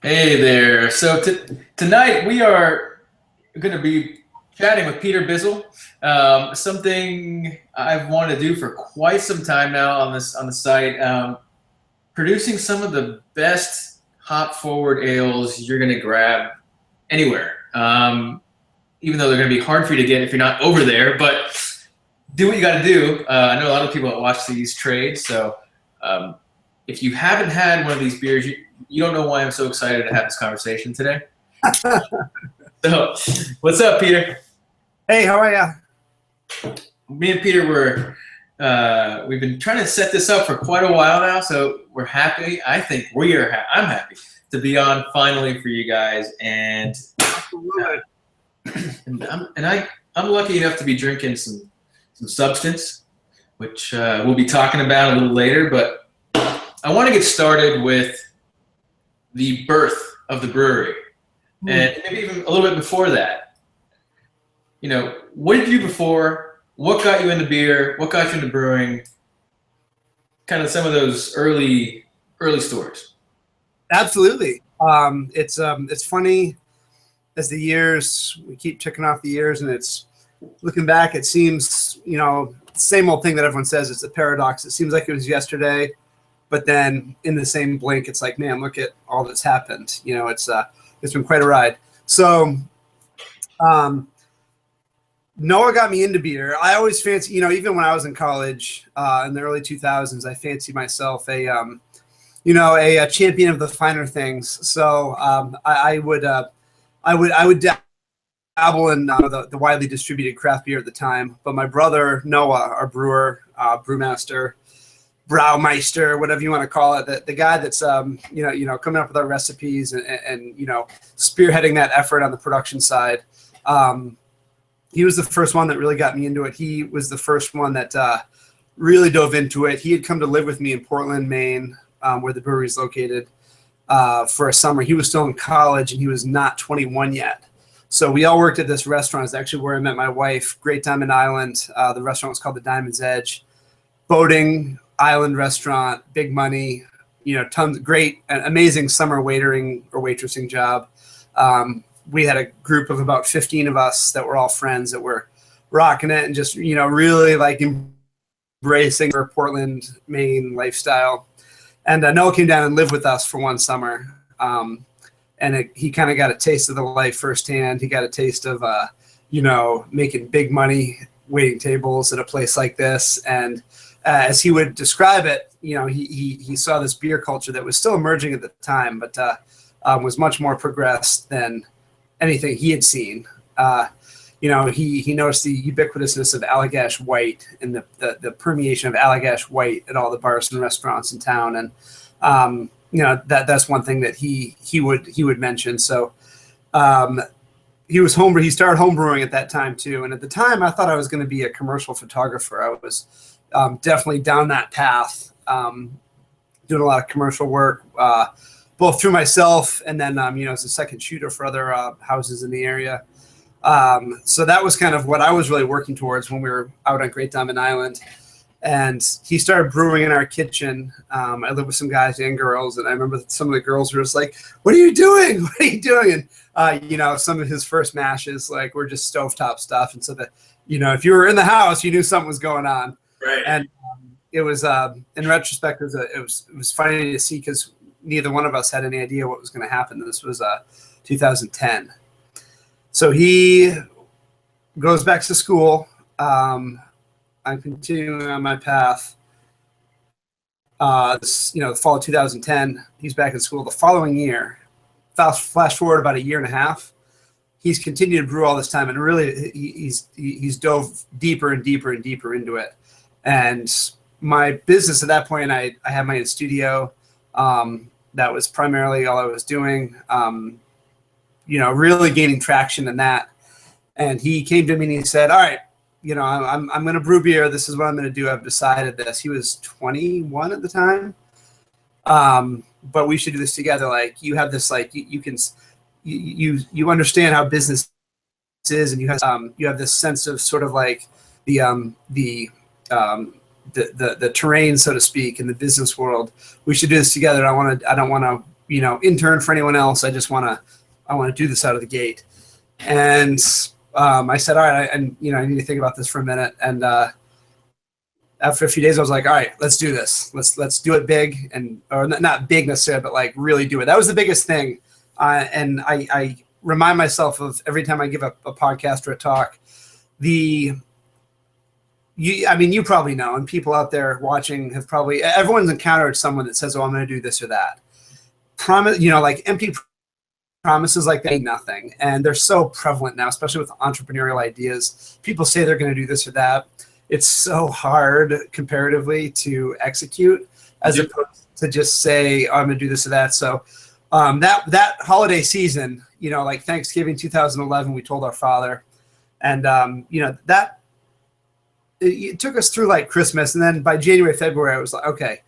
Hey there. So tonight we are going to be chatting with Peter Bissell. Something I've wanted to do for quite some time now on the site. Producing some of the best hop forward ales you're going to grab anywhere. Even though they're going to be hard for you to get if you're not over there, but do what you got to do. I know a lot of people that watch these trades, so if you haven't had one of these beers, you don't know why I'm so excited to have this conversation today. So, what's up, Peter? Hey, how are ya? Me and Peter we've been trying to set this up for quite a while now, so we're happy. I think I'm happy to be on finally for you guys, and I'm lucky enough to be drinking some substance, which we'll be talking about a little later. But I want to get started with the birth of the brewery, and maybe even a little bit before that. You know, what did you do before? What got you into beer? What got you into brewing? Kind of some of those early stories. Absolutely. It's funny as the years, we keep ticking off the years, and it's looking back, it seems, same old thing that everyone says. It's a paradox. It seems like it was yesterday, but then in the same blink, it's like, man, look at all that's happened. It's been quite a ride. So, Noah got me into beer. I always fancy, even when I was in college in the early 2000s, I fancied myself a champion of the finer things. So I would dabble in the widely distributed craft beer at the time. But my brother Noah, our brewer, brewmaster, Braumeister, whatever you want to call it, the guy that's coming up with our recipes and spearheading that effort on the production side. He was the first one that really got me into it. He was the first one that really dove into it. He had come to live with me in Portland, Maine, where the brewery is located, for a summer. He was still in college, and he was not 21 yet. So we all worked at this restaurant. It's actually where I met my wife, Great Diamond Island. The restaurant was called the Diamond's Edge. Boating island restaurant, big money, tons, great, amazing summer waitering or waitressing job. We had a group of about 15 of us that were all friends that were rocking it and just, really like embracing our Portland, Maine lifestyle. And Noah came down and lived with us for one summer. He kind of got a taste of the life firsthand. He got a taste of, making big money, waiting tables at a place like this. And as he would describe it, he saw this beer culture that was still emerging at the time, but was much more progressed than anything he had seen. He noticed the ubiquitousness of Allagash White and the permeation of Allagash White at all the bars and restaurants in town. And, that's one thing that he would mention. So he started homebrewing at that time too. And at the time I thought I was going to be a commercial photographer. I was definitely down that path, doing a lot of commercial work, both through myself and then, as a second shooter for other houses in the area. So that was kind of what I was really working towards when we were out on Great Diamond Island. And he started brewing in our kitchen. I lived with some guys and girls, and I remember some of the girls were just like, "What are you doing? What are you doing?" And, some of his first mashes, like, were just stovetop stuff. And so that, if you were in the house, you knew something was going on. Right. And it was, in retrospect, it was funny to see because neither one of us had any idea what was going to happen. This was 2010. So he goes back to school. I'm continuing on my path. The fall of 2010, he's back in school. The following year, flash forward about a year and a half, he's continued to brew all this time, and really he's dove deeper and deeper and deeper into it. And my business at that point, I had my own studio. That was primarily all I was doing, really gaining traction in that. And he came to me and he said, "All right, I'm going to brew beer. This is what I'm going to do. I've decided this." He was 21 at the time. But we should do this together. Like, you have this, like, you understand how business is, and you have this sense of sort of like the terrain, so to speak, in the business world. We should do this together. I don't want to intern for anyone else. I want to do this out of the gate. And I said, all right, I need to think about this for a minute. And after a few days, I was like, all right, let's do this. Let's do it big, or not big necessarily, but like really do it. That was the biggest thing. And I remind myself of every time I give a podcast or a talk, you probably know, and people out there watching everyone's encountered someone that says, oh, I'm going to do this or that. Promise, like empty promises like that ain't nothing. And they're so prevalent now, especially with entrepreneurial ideas. People say they're going to do this or that. It's so hard comparatively to execute as opposed to just say, oh, I'm going to do this or that. So that holiday season, like Thanksgiving 2011, we told our father, and that it took us through like Christmas. And then by January, February, I was like, okay,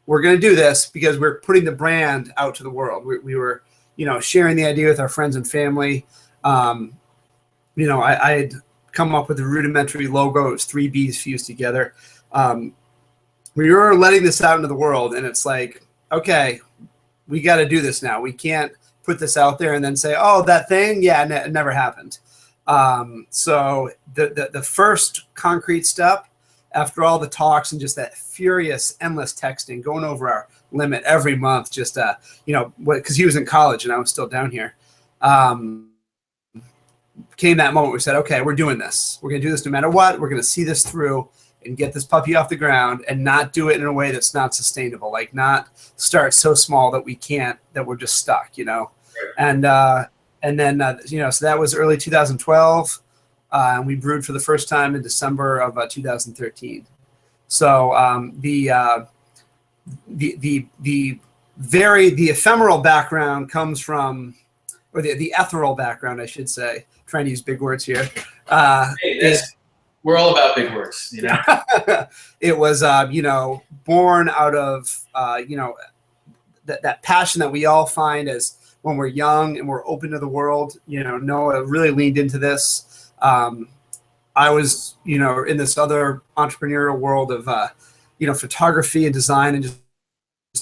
we're going to do this because we're putting the brand out to the world. We were, sharing the idea with our friends and family. I had come up with a rudimentary logo. It was 3 B's fused together. We were letting this out into the world, and it's like, okay, we got to do this now. We can't put this out there and then say, oh, that thing, yeah, it never happened. So the first concrete step, after all the talks and just that furious, endless texting, going over our limit every month, just because he was in college and I was still down here. Came that moment we said, okay, we're doing this. We're going to do this no matter what. We're going to see this through and get this puppy off the ground and not do it in a way that's not sustainable, like not start so small that we're just stuck, And then, so that was early 2012. And we brewed for the first time in December of 2013. So the ephemeral background comes from, or the ethereal background, I should say. Trying to use big words here. We're all about big words, It was, born out of, that passion that we all find as when we're young and we're open to the world. Noah really leaned into this. I was, in this other entrepreneurial world of, photography and design, and just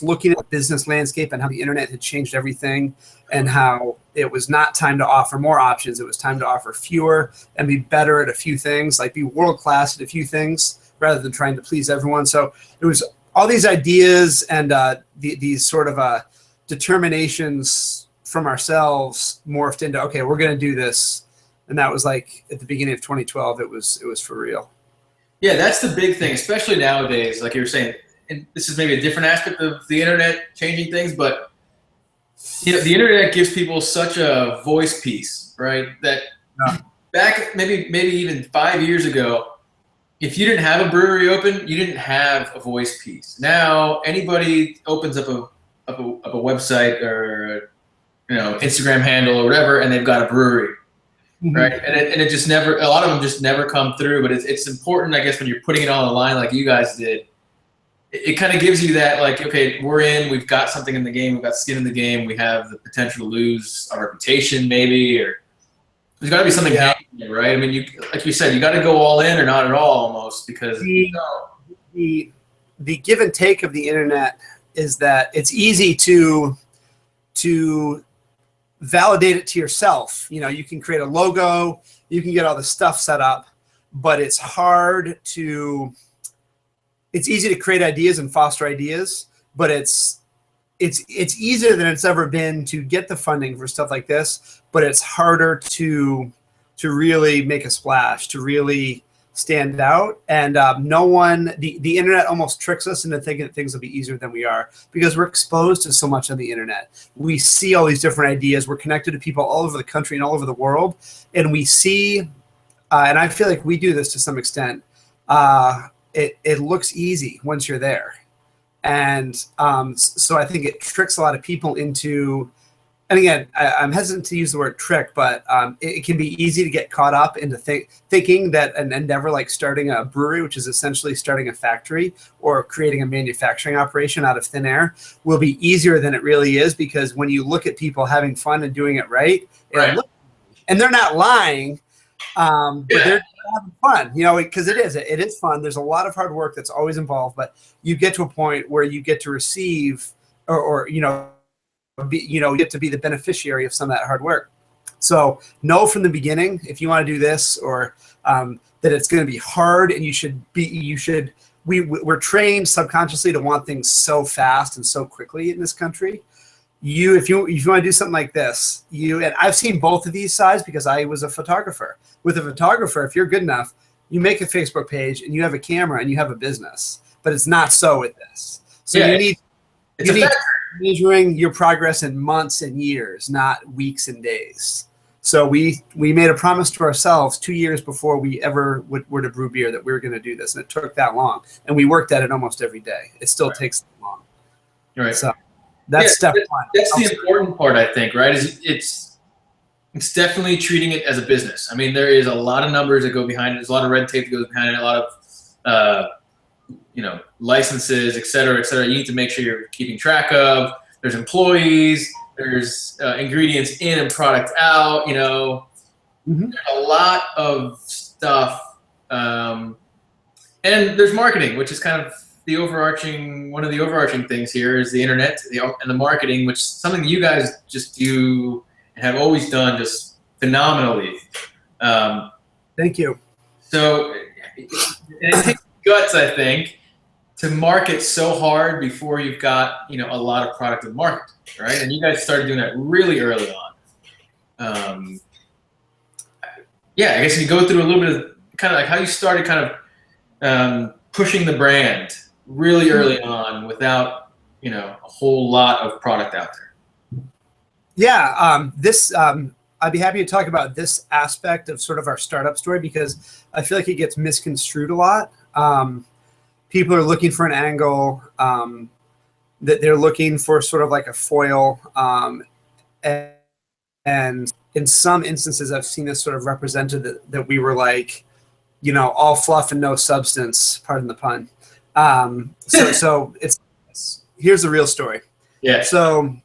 looking at the business landscape and how the internet had changed everything, and how it was not time to offer more options. It was time to offer fewer and be better at a few things, like be world-class at a few things rather than trying to please everyone. So it was all these ideas and these sort of determinations from ourselves morphed into, okay, we're going to do this. And that was like at the beginning of 2012, it was for real. Yeah, that's the big thing, especially nowadays. Like you were saying, and this is maybe a different aspect of the internet changing things, but the internet gives people such a voice piece, right? That back maybe even 5 years ago, if you didn't have a brewery open, you didn't have a voice piece. Now anybody opens up a website or Instagram handle or whatever, and they've got a brewery. Mm-hmm. Right, and it just never. A lot of them just never come through. But it's important, I guess, when you're putting it on the line like you guys did. It kind of gives you that, like, okay, we're in. We've got something in the game. We've got skin in the game. We have the potential to lose our reputation, maybe, or there's got to be something happening, right? I mean, like you said, you got to go all in or not at all, almost, because the give and take of the internet is that it's easy to validate it to yourself. You can create a logo, you can get all the stuff set up, but it's easy to create ideas and foster ideas, but it's easier than it's ever been to get the funding for stuff like this, but it's harder to really make a splash, to really stand out. And the internet almost tricks us into thinking that things will be easier than we are, because we're exposed to so much on the internet. We see all these different ideas. We're connected to people all over the country and all over the world. And we see, and I feel like we do this to some extent, it looks easy once you're there. And so I think it tricks a lot of people into, and again, I'm hesitant to use the word trick, but it can be easy to get caught up into thinking that an endeavor like starting a brewery, which is essentially starting a factory or creating a manufacturing operation out of thin air, will be easier than it really is. Because when you look at people having fun and doing it right, and they're not lying, but they're having fun, because it is fun. There's a lot of hard work that's always involved, but you get to a point where you get to receive or get to be the beneficiary of some of that hard work. So know from the beginning if you want to do this, or that it's going to be hard, and we're trained subconsciously to want things so fast and so quickly in this country. If you want to do something like this, and I've seen both of these sides because I was a photographer. With a photographer, if you're good enough, you make a Facebook page and you have a camera and you have a business. But it's not so with this. So you need measuring your progress in months and years, not weeks and days. So we made a promise to ourselves 2 years before we ever were to brew beer that we were going to do this, and it took that long. And we worked at it almost every day. It still takes that long. Right. So that's step one. That's the important part, I think. Right? Is it's definitely treating it as a business. I mean, there is a lot of numbers that go behind it. There's a lot of red tape that goes behind it. A lot of licenses, et cetera, et cetera. You need to make sure you're keeping track of. There's employees. There's ingredients in and product out. There's a lot of stuff, and there's marketing, which is kind of one of the overarching things here is the internet and the marketing, which is something that you guys just do and have always done just phenomenally. Thank you. So it takes guts, I think, to market so hard before you've got a lot of product to market, right? And you guys started doing that really early on. I guess you go through a little bit of kind of like how you started kind of pushing the brand really early on without a whole lot of product out there. Yeah, I'd be happy to talk about this aspect of sort of our startup story because I feel like it gets misconstrued a lot. People are looking for an angle, that they're looking for sort of like a foil. And in some instances, I've seen this sort of represented that we were like, all fluff and no substance, pardon the pun. So here's the real story. Yeah. So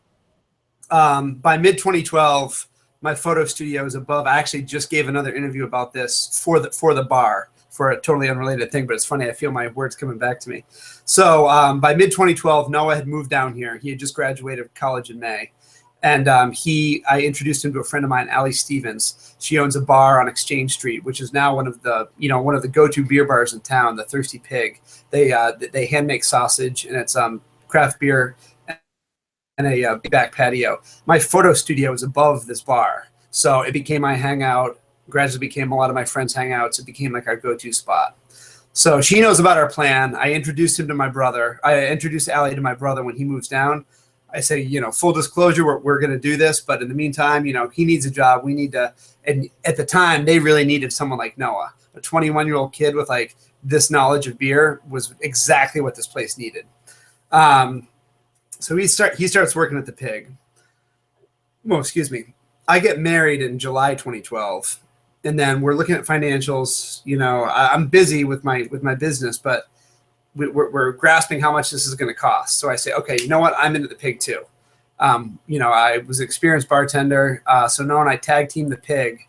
by mid 2012, my photo studio is above. I actually just gave another interview about this for the bar, for a totally unrelated thing, but it's funny. I feel my words coming back to me. So by mid 2012, Noah had moved down here. He had just graduated college in May. And I introduced him to a friend of mine, Allie Stevens. She owns a bar on Exchange Street, which is now one of the go-to beer bars in town, the Thirsty Pig. They hand make sausage, and it's craft beer and a back patio. My photo studio is above this bar, so it became my hangout. Gradually became a lot of my friends' hangouts. It became like our go-to spot. So she knows about our plan. I introduced him to my brother. I introduced Allie to my brother when he moves down. I say, full disclosure, we're going to do this, but in the meantime, he needs a job. We need to, and at the time, they really needed someone like Noah. A 21-year-old kid with like this knowledge of beer was exactly what this place needed. So he starts working at the Pig. Oh, excuse me. I get married in July 2012, and then we're looking at financials. I'm busy with my business, but we're grasping how much this is going to cost. So I say, okay, you know what? I'm into the Pig too. I was an experienced bartender. So Noah and I tag teamed the Pig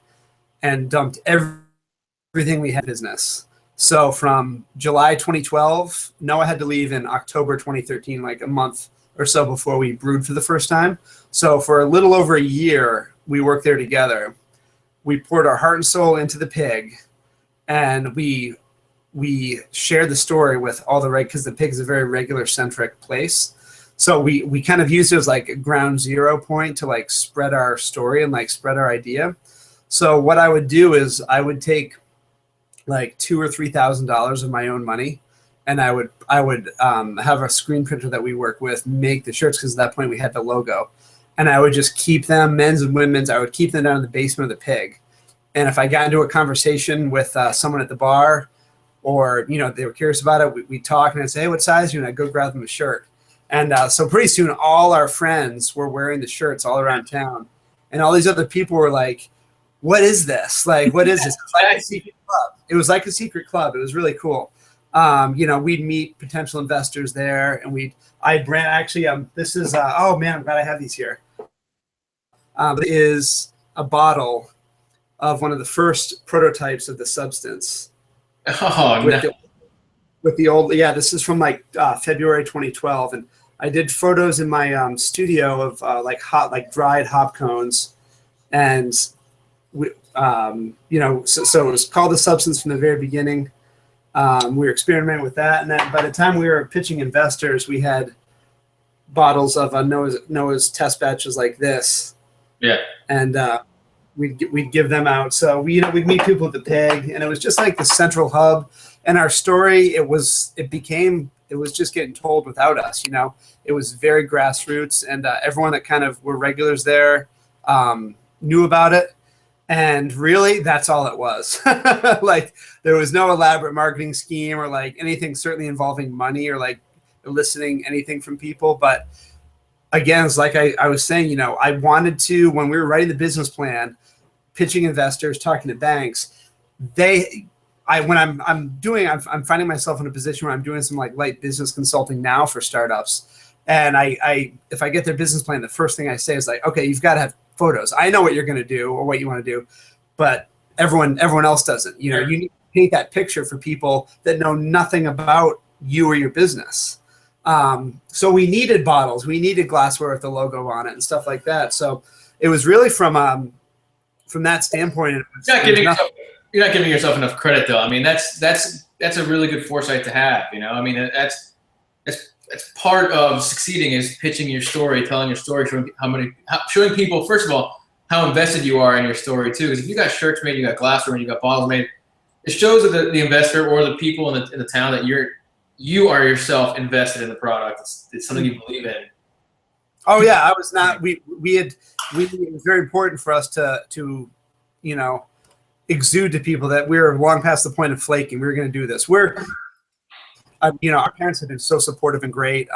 and dumped everything we had in business. So from July 2012, Noah had to leave in October 2013, like a month or so before we brewed for the first time. So for a little over a year, we worked there together. We poured our heart and soul into the Pig, and we shared the story with all because the Pig is a very regular centric place. So we kind of used it as like a ground zero point to like spread our story and like spread our idea. So what I would do is I would take like $2,000 or $3,000 of my own money, and I would have a screen printer that we work with make the shirts, because at that point we had the logo, and I would just keep them, men's and women's. I would keep them down in the basement of the Pig, and if I got into a conversation with someone at the bar, or they were curious about it, we talk, and I'd say, hey, what size are you? And I'd go grab them a shirt. And so pretty soon all our friends were wearing the shirts all around town, and all these other people were like, what is this? Like, what is this? It's like a secret club. It was like a secret club. It was really cool. We'd meet potential investors there, and this is, oh man, I'm glad I have these here. It is a bottle of one of the first prototypes of the substance. Oh, with the old, this is from like February 2012, and I did photos in my studio of like dried hop cones, and we, so it was called The Substance from the very beginning. We were experimenting with that, and then by the time we were pitching investors, we had bottles of Noah's test batches like this. Yeah. And we'd give them out. So we'd meet people at the Pig, and it was just like the central hub. And our story, it was just getting told without us. It was very grassroots, and everyone that kind of were regulars there knew about it. And really, that's all it was. Like, there was no elaborate marketing scheme or like anything certainly involving money or like eliciting anything from people. But again, it's like I was saying, I wanted to, when we were writing the business plan, pitching investors, talking to banks, I'm finding myself in a position where I'm doing some like light business consulting now for startups. And if I get their business plan, the first thing I say is like, okay, you've got to have photos. I know what you're going to do or what you want to do, but everyone else doesn't. You need to paint that picture for people that know nothing about you or your business. So we needed bottles, we needed glassware with the logo on it and stuff like that. So it was really from that standpoint. You're not giving yourself enough credit, though. I mean, that's a really good foresight to have. I mean, that's part of succeeding, is pitching your story, telling your story, showing people, first of all, how invested you are in your story too. Because if you got shirts made, you got glassware, and you got bottles made, it shows that the investor or the people in the town that you are yourself invested in the product. It's something you believe in. Oh yeah, I was not. It was very important for us to exude to people that we were long past the point of flaking. We were going to do this. Our parents have been so supportive and great.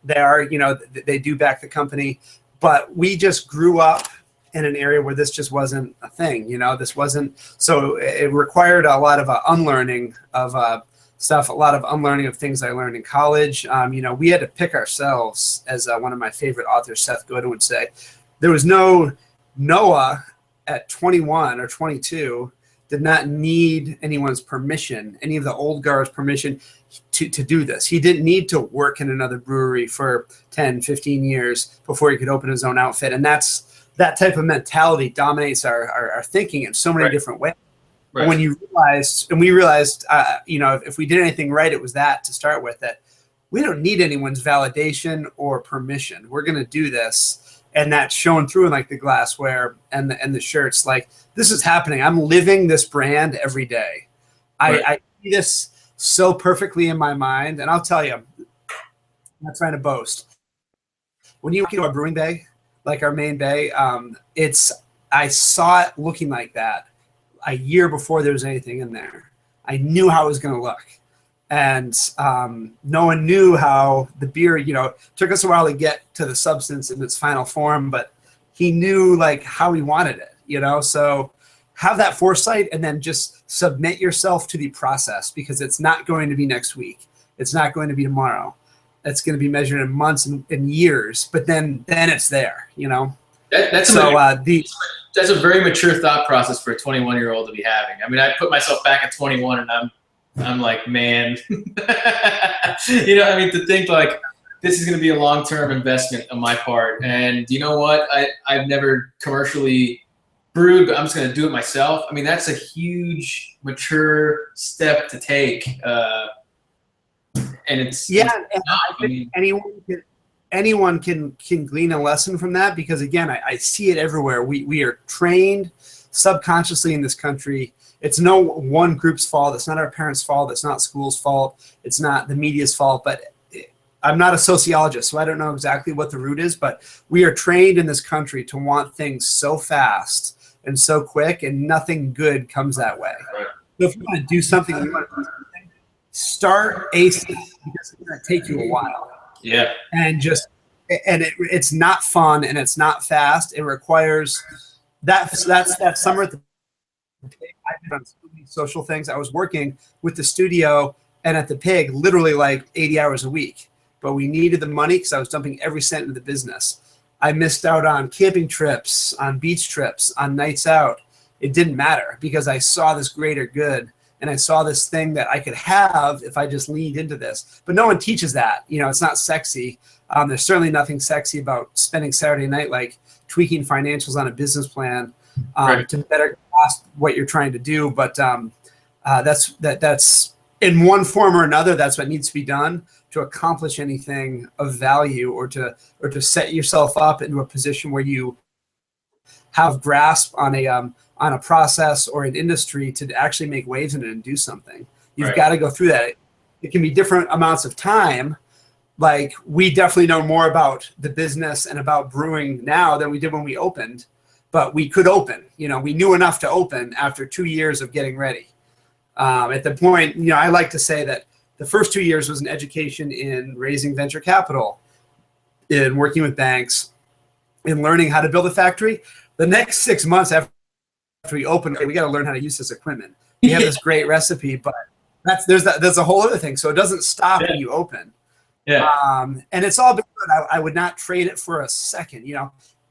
They do back the company, but we just grew up in an area where this just wasn't a thing. This wasn't. So it required a lot of unlearning of stuff, a lot of unlearning of things I learned in college. We had to pick ourselves, as one of my favorite authors, Seth Godin, would say. There was no Noah at 21 or 22 did not need anyone's permission, any of the old guard's permission to do this. He didn't need to work in another brewery for 10, 15 years before he could open his own outfit. And that type of mentality dominates our thinking in so many different ways. Right. When we realized, if we did anything right, it was that to start with, that we don't need anyone's validation or permission. We're going to do this. And that's shown through in like the glassware and the shirts. Like, this is happening. I'm living this brand every day. Right. I see this so perfectly in my mind. And I'll tell you, I'm not trying to boast. When you walk into our brewing bay, like our main bay, I saw it looking like that a year before there was anything in there. I knew how it was going to look. And no one knew how the beer, took us a while to get to the substance in its final form, but he knew like how he wanted it, so have that foresight and then just submit yourself to the process, because it's not going to be next week. It's not going to be tomorrow. It's going to be measured in months and years, but then it's there, That's a very mature thought process for a 21-year-old to be having. I mean, I put myself back at 21 and I'm like, man, to think like this is going to be a long-term investment on my part. And you know what? I've never commercially brewed, but I'm just going to do it myself. I mean, that's a huge, mature step to take. And I think anyone can glean a lesson from that, because again, I see it everywhere. We are trained subconsciously in this country. It's no one group's fault. It's not our parents' fault. It's not school's fault. It's not the media's fault. But I'm not a sociologist, so I don't know exactly what the root is. But we are trained in this country to want things so fast and so quick, and nothing good comes that way. Right. So if you want to do something, start ASAP, because it's going to take you a while. Yeah. And it's not fun and it's not fast. It requires that summer at the I've done so many social things. I was working with the studio and at the Pig literally like 80 hours a week, but we needed the money because I was dumping every cent into the business. I missed out on camping trips, on beach trips, on nights out. It didn't matter, because I saw this greater good, and I saw this thing that I could have if I just leaned into this. But no one teaches that. It's not sexy. There's certainly nothing sexy about spending Saturday night like tweaking financials on a business plan to better grasp what you're trying to do. But that's in one form or another, that's what needs to be done to accomplish anything of value, or to set yourself up into a position where you have grasp on a process or an industry to actually make waves in it and do something. You've got to go through that. It can be different amounts of time. Like, we definitely know more about the business and about brewing now than we did when we opened, but we could open. We knew enough to open after 2 years of getting ready. At the point, I like to say that the first 2 years was an education in raising venture capital, in working with banks, in learning how to build a factory. The next 6 months after we open, we got to learn how to use this equipment. We have this great recipe, but there's a whole other thing. So it doesn't stop when you open. Yeah. And it's all been good. I would not trade it for a second.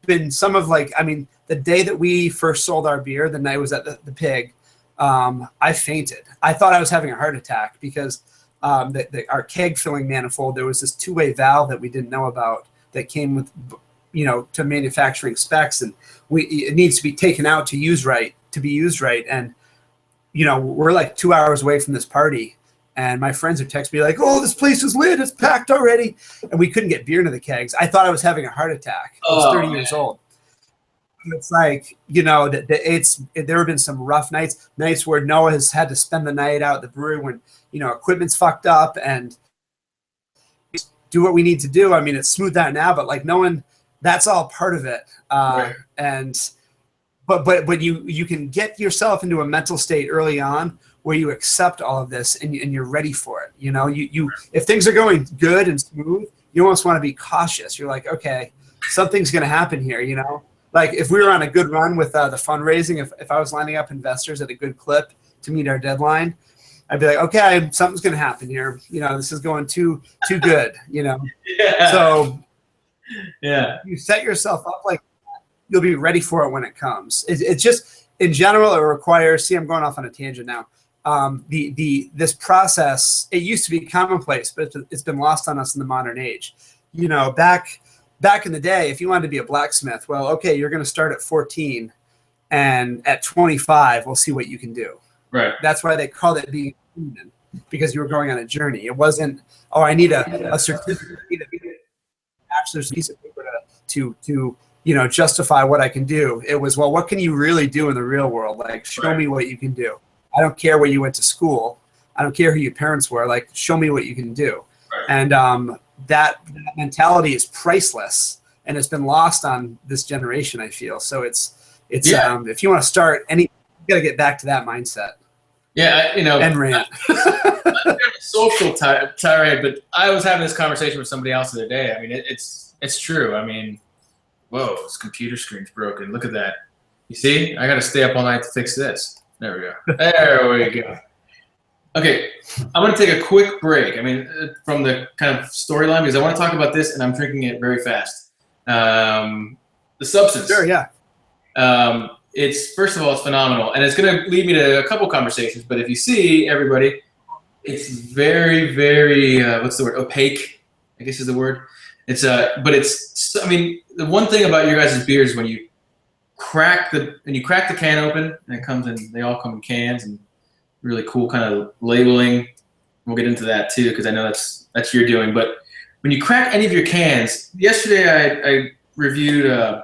Been some of the day that we first sold our beer, the night was at the Pig, I fainted. I thought I was having a heart attack because our keg filling manifold, there was this two-way valve that we didn't know about that came with, to manufacturing specs, and it needs to be taken out to be used right. And, we're like 2 hours away from this party, and my friends would text me like, "Oh, this place is lit. It's packed already." And we couldn't get beer into the kegs. I thought I was having a heart attack. I was 30 years old. It's like, there have been some rough nights where Noah has had to spend the night out at the brewery when, equipment's fucked up, and do what we need to do. I mean, it's smoothed out now, but like knowing that's all part of it. But you can get yourself into a mental state early on where you accept all of this and you're ready for it. You if things are going good and smooth, you almost want to be cautious. You're like, okay, something's going to happen here. Like if we were on a good run with the fundraising, if I was lining up investors at a good clip to meet our deadline, I'd be like, okay, something's going to happen here. This is going too good, Yeah. So you set yourself up like that, you'll be ready for it when it comes. It's just, in general, it requires, I'm going off on a tangent now. This process, it used to be commonplace, but it's been lost on us in the modern age. Back in the day, if you wanted to be a blacksmith, well, okay, you're going to start at 14, and at 25, we'll see what you can do. Right. That's why they called it being human, because you were going on a journey. It wasn't, I need a certificate, I need a bachelor's piece of paper to justify what I can do. It was, well, what can you really do in the real world? Like, show me what you can do. I don't care where you went to school. I don't care who your parents were. Like, show me what you can do. Right. And that mentality is priceless, and it's been lost on this generation, I feel. So it's if you want to start you got to get back to that mindset. Yeah, and rant. I'm social tirade, but I was having this conversation with somebody else the other day. I mean, it's true. I mean, whoa, this computer screen's broken. Look at that. You see? I got to stay up all night to fix this. There we go. There we go. Okay, I'm going to take a quick break. I mean, from the kind of storyline, because I want to talk about this, and I'm drinking it very fast. The substance. Sure, yeah. It's, first of all, it's phenomenal, and it's going to lead me to a couple conversations. But if you see, everybody, it's very, very what's the word? Opaque, I guess is the word. It's but it's. I mean, the one thing about your guys' beers, when you crack the can open, and it comes in, they all come in cans, and really cool kind of labeling. We'll get into that too, because I know that's your doing. But when you crack any of your cans, yesterday I reviewed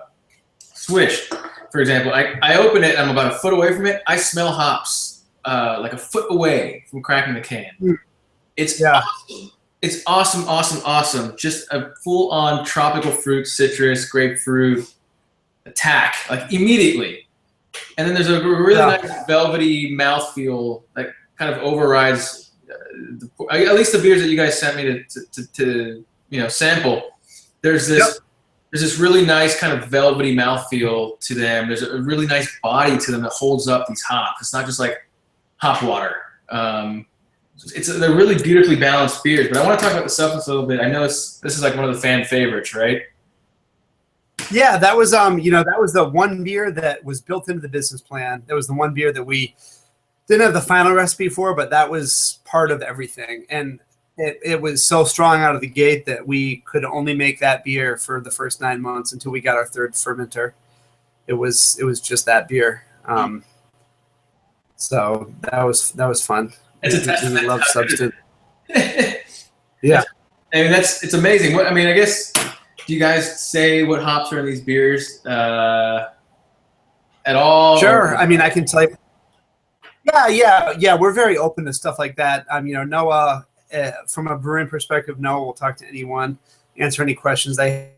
Swish. For example, I open it, I'm about a foot away from it. I smell hops like a foot away from cracking the can. It's awesome. It's awesome, awesome, awesome. Just a full-on tropical fruit, citrus, grapefruit attack, like immediately. And then there's a really nice velvety mouthfeel that kind of overrides, at least the beers that you guys sent me to sample. There's this really nice kind of velvety mouthfeel to them. There's a really nice body to them that holds up these hops. It's not just like hop water. They're really beautifully balanced beers. But I want to talk about the substance a little bit. I know this is like one of the fan favorites, right? Yeah, that was that was the one beer that was built into the business plan. That was the one beer that we didn't have the final recipe for, but that was part of everything. And it was so strong out of the gate that we could only make that beer for the first 9 months until we got our third fermenter. It was just that beer. So that was fun. It's a testament. We love substance. Yeah. I mean, it's amazing. I mean, I guess, do you guys say what hops are in these beers at all? Sure. I mean, I can tell you. Yeah. We're very open to stuff like that. Noah, from a brewing perspective, Noah will talk to anyone, answer any questions they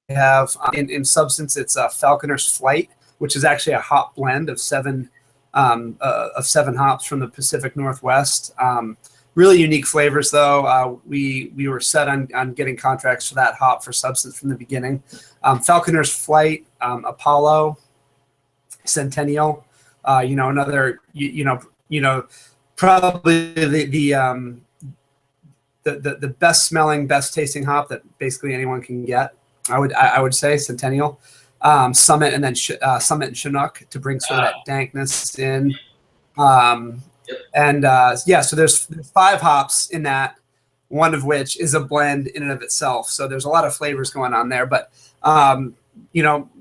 have. In substance, it's Falconer's Flight, which is actually a hop blend of seven hops from the Pacific Northwest. Really unique flavors, though. We were set on getting contracts for that hop for substance from the beginning. Falconer's Flight, Apollo, Centennial. Another probably the best smelling, best tasting hop that basically anyone can get. I would say Centennial, Summit, and then Summit and Chinook to bring sort of that dankness in. So there's 5 hops in that, one of which is a blend in and of itself. So there's a lot of flavors going on there. But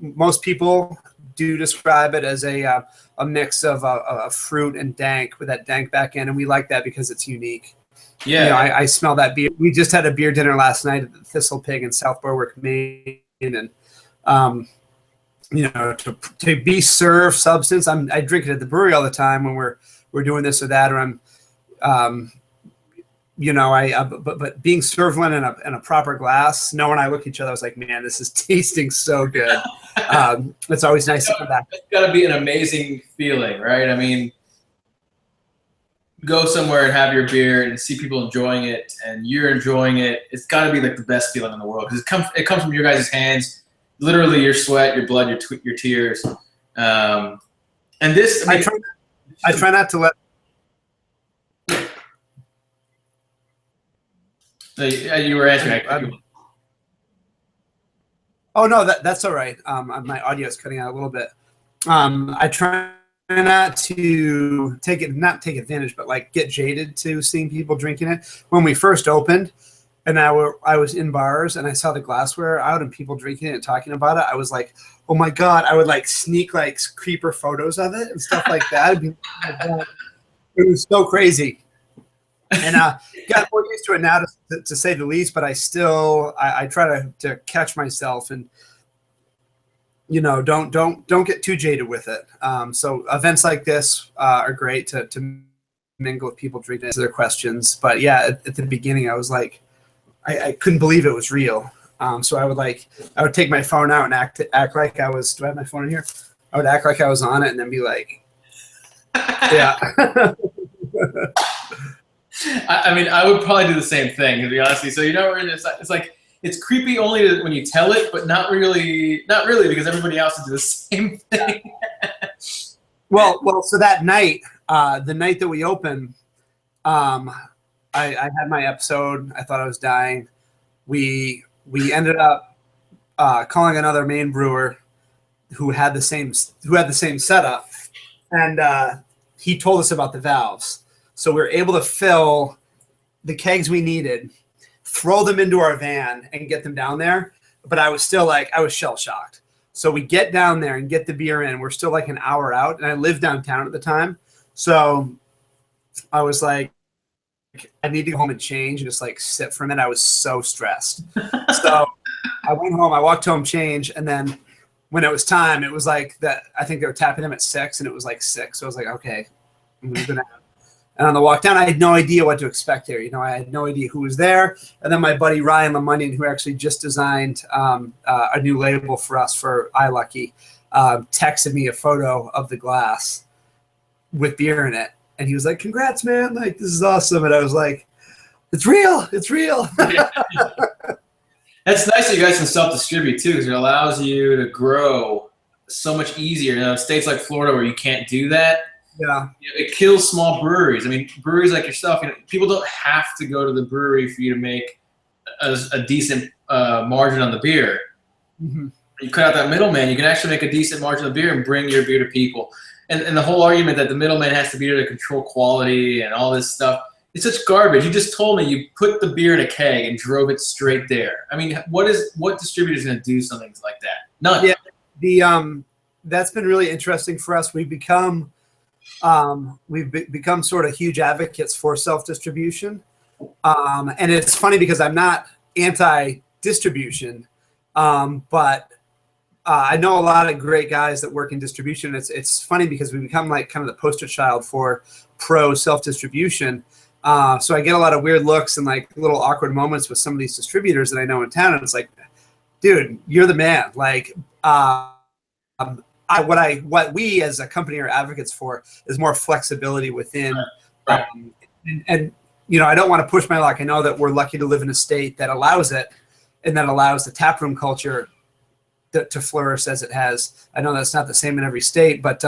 most people do describe it as a mix of fruit and dank with that dank back end, and we like that because it's unique. Yeah, I smell that beer. We just had a beer dinner last night at the Thistle Pig in South Berwick, Maine, and to be served substance. I drink it at the brewery all the time when we're doing this or that, or I'm, but being served one in a proper glass. Noah and I look at each other. I was like, man, this is tasting so good. It's always nice to come back. It's got to be an amazing feeling, right? I mean, go somewhere and have your beer and see people enjoying it, and you're enjoying it. It's got to be like the best feeling in the world because it comes from your guys' hands, literally your sweat, your blood, your tears. And this, I try not to let. You were answering. Oh no, that's all right. My audio is cutting out a little bit. I try not to not take advantage, but like get jaded to seeing people drinking it. When we first opened, and I was in bars and I saw the glassware out and people drinking it and talking about it, I was like, oh my God, I would like sneak like creeper photos of it and stuff like that. It was so crazy. And got more used to it now, to say the least, but I still I try to catch myself and don't get too jaded with it. So events like this are great to mingle with people, drinking, answer their questions. But yeah, at the beginning I was like, I couldn't believe it was real. So I would take my phone out and act like I was. Do I have my phone in here? I would act like I was on it and then be like, yeah. I mean, I would probably do the same thing, to be honest with you. So it's like it's creepy only when you tell it, but not really because everybody else would do the same thing. Well, so that night, the night that we opened, I had my episode. I thought I was dying. We ended up calling another Maine brewer who had the same setup, and he told us about the valves. So we were able to fill the kegs we needed, throw them into our van, and get them down there. But I was still I was shell shocked. So we get down there and get the beer in. We're still like an hour out, and I lived downtown at the time. So I was like, I need to go home and change and just like sit for a minute. I was so stressed. So I went home, I walked home, changed, and then when it was time, it was like that. I think they were tapping them at 6, and it was like 6. So I was like, okay, I'm gonna. And on the walk down, I had no idea what to expect here. I had no idea who was there. And then my buddy Ryan Lamundian, who actually just designed a new label for us for iLucky, texted me a photo of the glass with beer in it. And he was like, congrats, man. Like, this is awesome. And I was like, it's real. It's real. Yeah. That's nice that you guys can self-distribute, too, because it allows you to grow so much easier. In states like Florida where you can't do that, yeah, it kills small breweries. I mean, breweries like yourself, people don't have to go to the brewery for you to make a decent margin on the beer. Mm-hmm. You cut out that middleman, you can actually make a decent margin on the beer and bring your beer to people. And the whole argument that the middleman has to be there to control quality and all this stuff, it's such garbage. You just told me you put the beer in a keg and drove it straight there. I mean, what distributor is going to do something like that? None. Yeah, that's been really interesting for us. We've become sort of huge advocates for self-distribution, and it's funny because I'm not anti-distribution, but I know a lot of great guys that work in distribution. It's funny because we become like kind of the poster child for pro self-distribution. So I get a lot of weird looks and like little awkward moments with some of these distributors that I know in town, and it's like, dude, you're the man. Like, what we as a company are advocates for is more flexibility within, Right. And you know, I don't want to push my luck. I know that we're lucky to live in a state that allows it, and that allows the taproom culture to flourish as it has. I know that's not the same in every state, but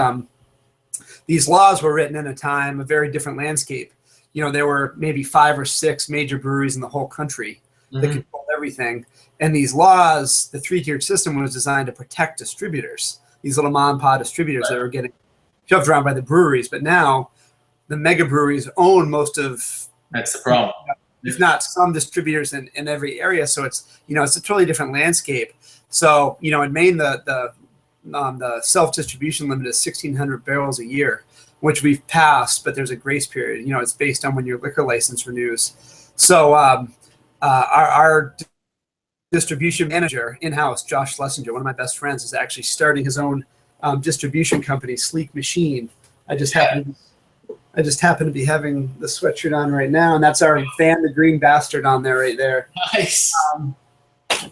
these laws were written in a time, a very different landscape. You know, there were maybe 5 or 6 major breweries in the whole country that controlled everything. And these laws, the 3-tiered system was designed to protect distributors, these little mom and pop distributors that were getting shoved around by the breweries. But now the mega breweries own most of, That's the problem. if not some distributors in every area. So it's, you know, it's a totally different landscape. So, you know, in Maine, the self-distribution limit is 1,600 barrels a year, which we've passed, but there's a grace period. You know, it's based on when your liquor license renews. So our distribution manager in-house, Josh Schlesinger, one of my best friends, is actually starting his own distribution company, Sleek Machine. I just happen to be having the sweatshirt on right now, and that's our Van the Green Bastard on there right there. Nice.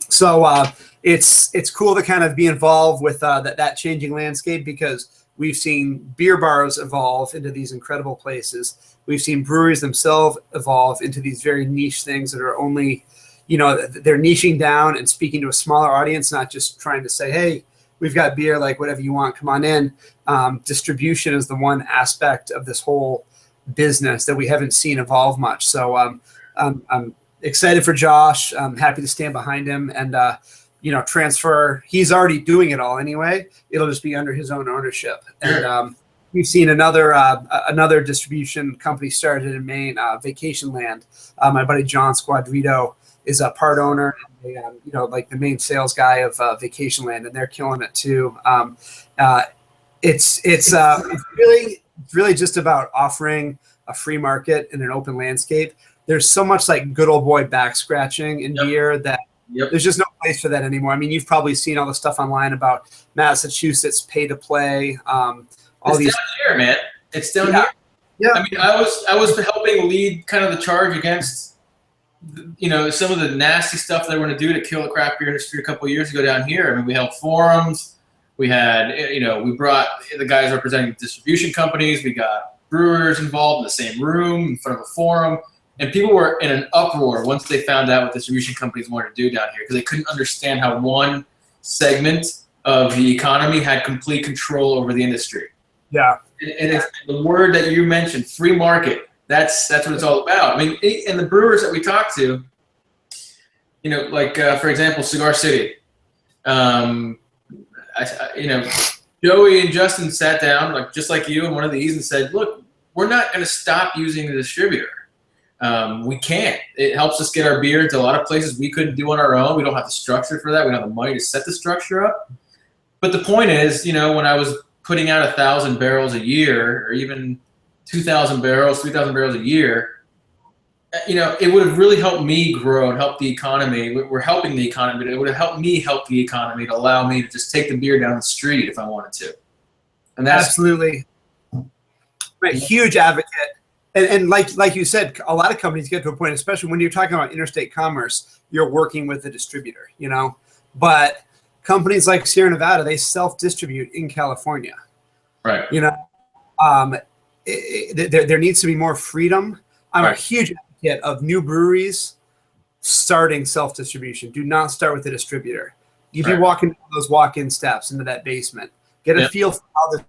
So it's cool to kind of be involved with that changing landscape, because we've seen beer bars evolve into these incredible places. We've seen breweries themselves evolve into these very niche things that are only, you know, they're niching down and speaking to a smaller audience, not just trying to say, hey, we've got beer, like whatever you want, come on in. Distribution is the one aspect of this whole business that we haven't seen evolve much. So I'm excited for Josh. I'm happy to stand behind him and, you know, transfer. He's already doing it all anyway. It'll just be under his own ownership. And we've seen another distribution company started in Maine, Vacation Land. My buddy John Squadrito is a part owner, and you know, like the main sales guy of Vacation Land, and they're killing it too. It's really just about offering a free market in an open landscape. There's so much like good old boy back scratching in beer that there's just no place for that anymore. I mean, you've probably seen all the stuff online about Massachusetts pay to play. It's down here, man. It's down here. Yeah. I mean, I was helping lead kind of the charge against, you know, some of the nasty stuff they were going to do to kill the craft beer industry a couple of years ago down here. I mean, we held forums. We had, you know, we brought the guys representing distribution companies. We got brewers involved in the same room in front of a forum. And people were in an uproar once they found out what distribution companies wanted to do down here, because they couldn't understand how one segment of the economy had complete control over the industry. Yeah. And it's the word that you mentioned, free market. That's what it's all about. I mean, and the brewers that we talk to, you know, like for example, Cigar City. You know, Joey and Justin sat down, like just like you, and one of these, and said, "Look, we're not going to stop using the distributor. We can't. It helps us get our beer into a lot of places we couldn't do on our own. We don't have the structure for that. We don't have the money to set the structure up. But the point is, you know, when I was putting out 1,000 barrels a year, or even 2,000 barrels, 3,000 barrels a year, you know, it would have really helped me grow and help the economy. We're helping the economy, but it would have helped me help the economy to allow me to just take the beer down the street if I wanted to." And that's absolutely right. Huge advocate. And like you said, a lot of companies get to a point, especially when you're talking about interstate commerce, you're working with a distributor, you know. But companies like Sierra Nevada, they self-distribute in California. right. You know, there needs to be more freedom. I'm a huge advocate of new breweries starting self-distribution. Do not start with a distributor. If you walk into those walk-in steps into that basement, get a feel for how this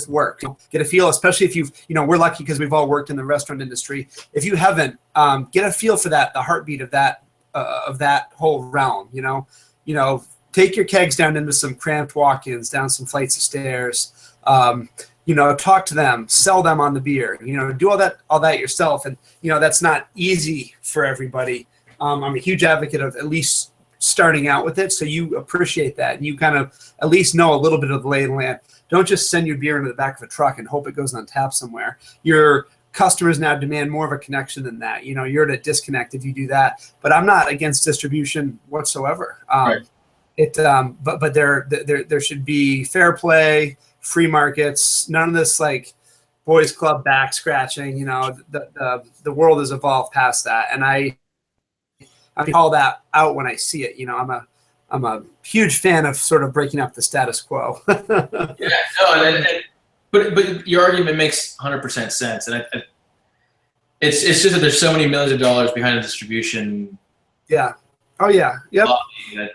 work. Get a feel, especially if you've, you know, we're lucky because we've all worked in the restaurant industry. If you haven't, get a feel for that, the heartbeat of that whole realm. You know, take your kegs down into some cramped walk-ins, down some flights of stairs. You talk to them, sell them on the beer, do all that yourself. And, that's not easy for everybody. I'm a huge advocate of at least starting out with it. So you appreciate that. And you kind of at least know a little bit of the lay of the land. Don't just send your beer into the back of a truck and hope it goes on tap somewhere. Your customers now demand more of a connection than that. You're at a disconnect if you do that, but I'm not against distribution whatsoever. Right. But there should be fair play, free markets, none of this like boys club back scratching. The world has evolved past that, and I call that out when I see it. I'm a huge fan of sort of breaking up the status quo. Yeah, no, but your argument makes 100% sense, and it's just that there's so many millions of dollars behind the distribution. Yeah. Oh yeah. Yep.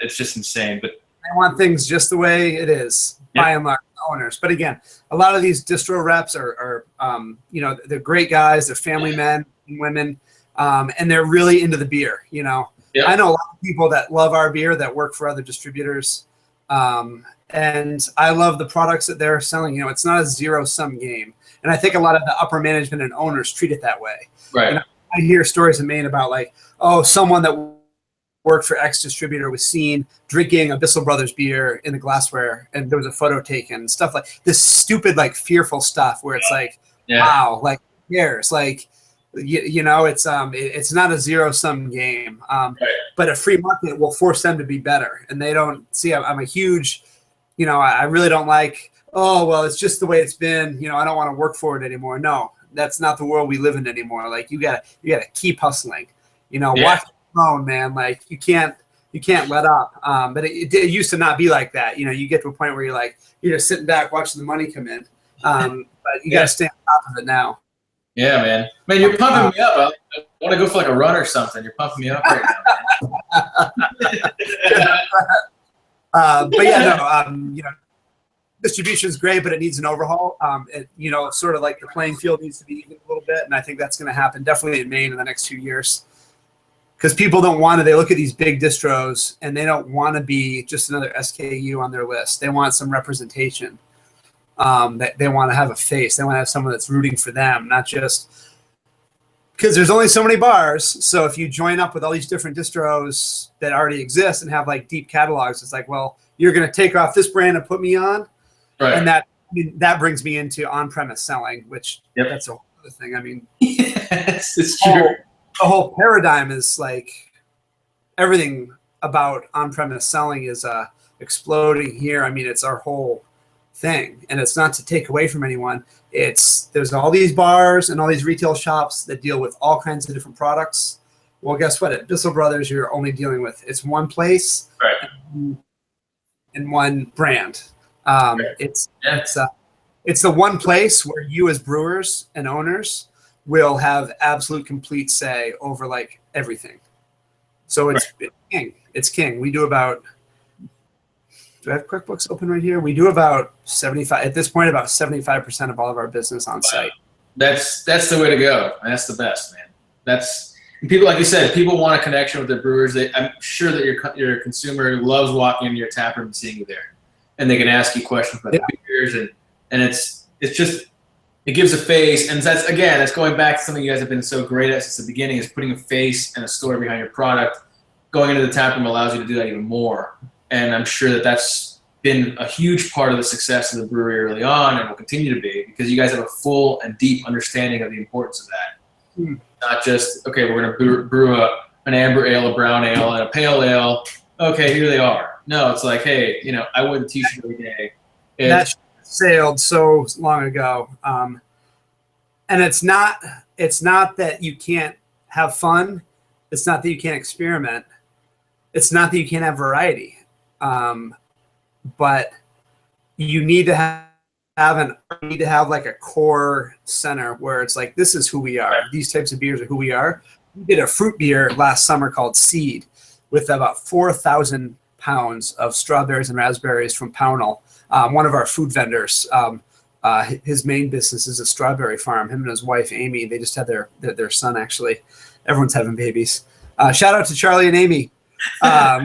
It's just insane. But I want things just the way it is, by and large, owners. But again, a lot of these distro reps are they're great guys. They're family men and women, and they're really into the beer. Yep. I know a lot of people that love our beer that work for other distributors, and I love the products that they're selling. It's not a zero-sum game, and I think a lot of the upper management and owners treat it that way. Right. And I hear stories in Maine about someone that worked for X distributor was seen drinking a Bissell Brothers beer in the glassware, and there was a photo taken, stuff like this stupid, fearful stuff where it's wow, who cares? It's not a zero-sum game, right. But a free market will force them to be better, and they don't see. I'm a huge, I really don't like. Oh well, it's just the way it's been. I don't want to work for it anymore. No, that's not the world we live in anymore. You gotta keep hustling. Watch the phone, man. You can't let up. But it used to not be like that. You get to a point where you're just sitting back watching the money come in. But you gotta stay on top of it now. Yeah, man. Man, you're pumping me up. I want to go for a run or something. You're pumping me up right now, man. But yeah, no. Distribution is great, but it needs an overhaul. Sort of like the playing field needs to be even a little bit, and I think that's going to happen definitely in Maine in the next few years. Because people don't want to. They look at these big distros, and they don't want to be just another SKU on their list. They want some representation. They want to have a face. They want to have someone that's rooting for them, not just because there's only so many bars. So if you join up with all these different distros that already exist and have deep catalogs, it's well, you're going to take off this brand and put me on. Right. And that brings me into on-premise selling, which that's a whole other thing. Yes, it's true. The whole paradigm is everything about on-premise selling is exploding here. It's our whole thing, and it's not to take away from anyone. There's all these bars and all these retail shops that deal with all kinds of different products. Well, guess what? At Bissell Brothers, you're only dealing with it's one place, right, and one brand. Right. It's the one place where you as brewers and owners will have absolute complete say over everything. So it's king. It's king. We do about. Do I have QuickBooks open right here? We do about 75 at this point. About 75% of all of our business on site. That's the way to go. That's the best, man. And people, like you said, people want a connection with their brewers. I'm sure that your consumer loves walking into your tap room and seeing you there, and they can ask you questions about the beers, and it's just it gives a face, and that's going back to something you guys have been so great at since the beginning, is putting a face and a story behind your product. Going into the tap room allows you to do that even more. And I'm sure that that's been a huge part of the success of the brewery early on, and will continue to be, because you guys have a full and deep understanding of the importance of that. Not just, okay, we're going to brew an amber ale, a brown ale, and a pale ale. Okay, here they are. No, it's hey, I wear the t-shirt every day. That sailed so long ago. And it's not that you can't have fun. It's not that you can't experiment. It's not that you can't have variety. But you need to have a core center where it's this is who we are. These types of beers are who we are. We did a fruit beer last summer called Seed with about 4,000 pounds of strawberries and raspberries from Pownell. One of our food vendors, his main business is a strawberry farm. Him and his wife, Amy, they just had their son, actually. Everyone's having babies. Shout out to Charlie and Amy.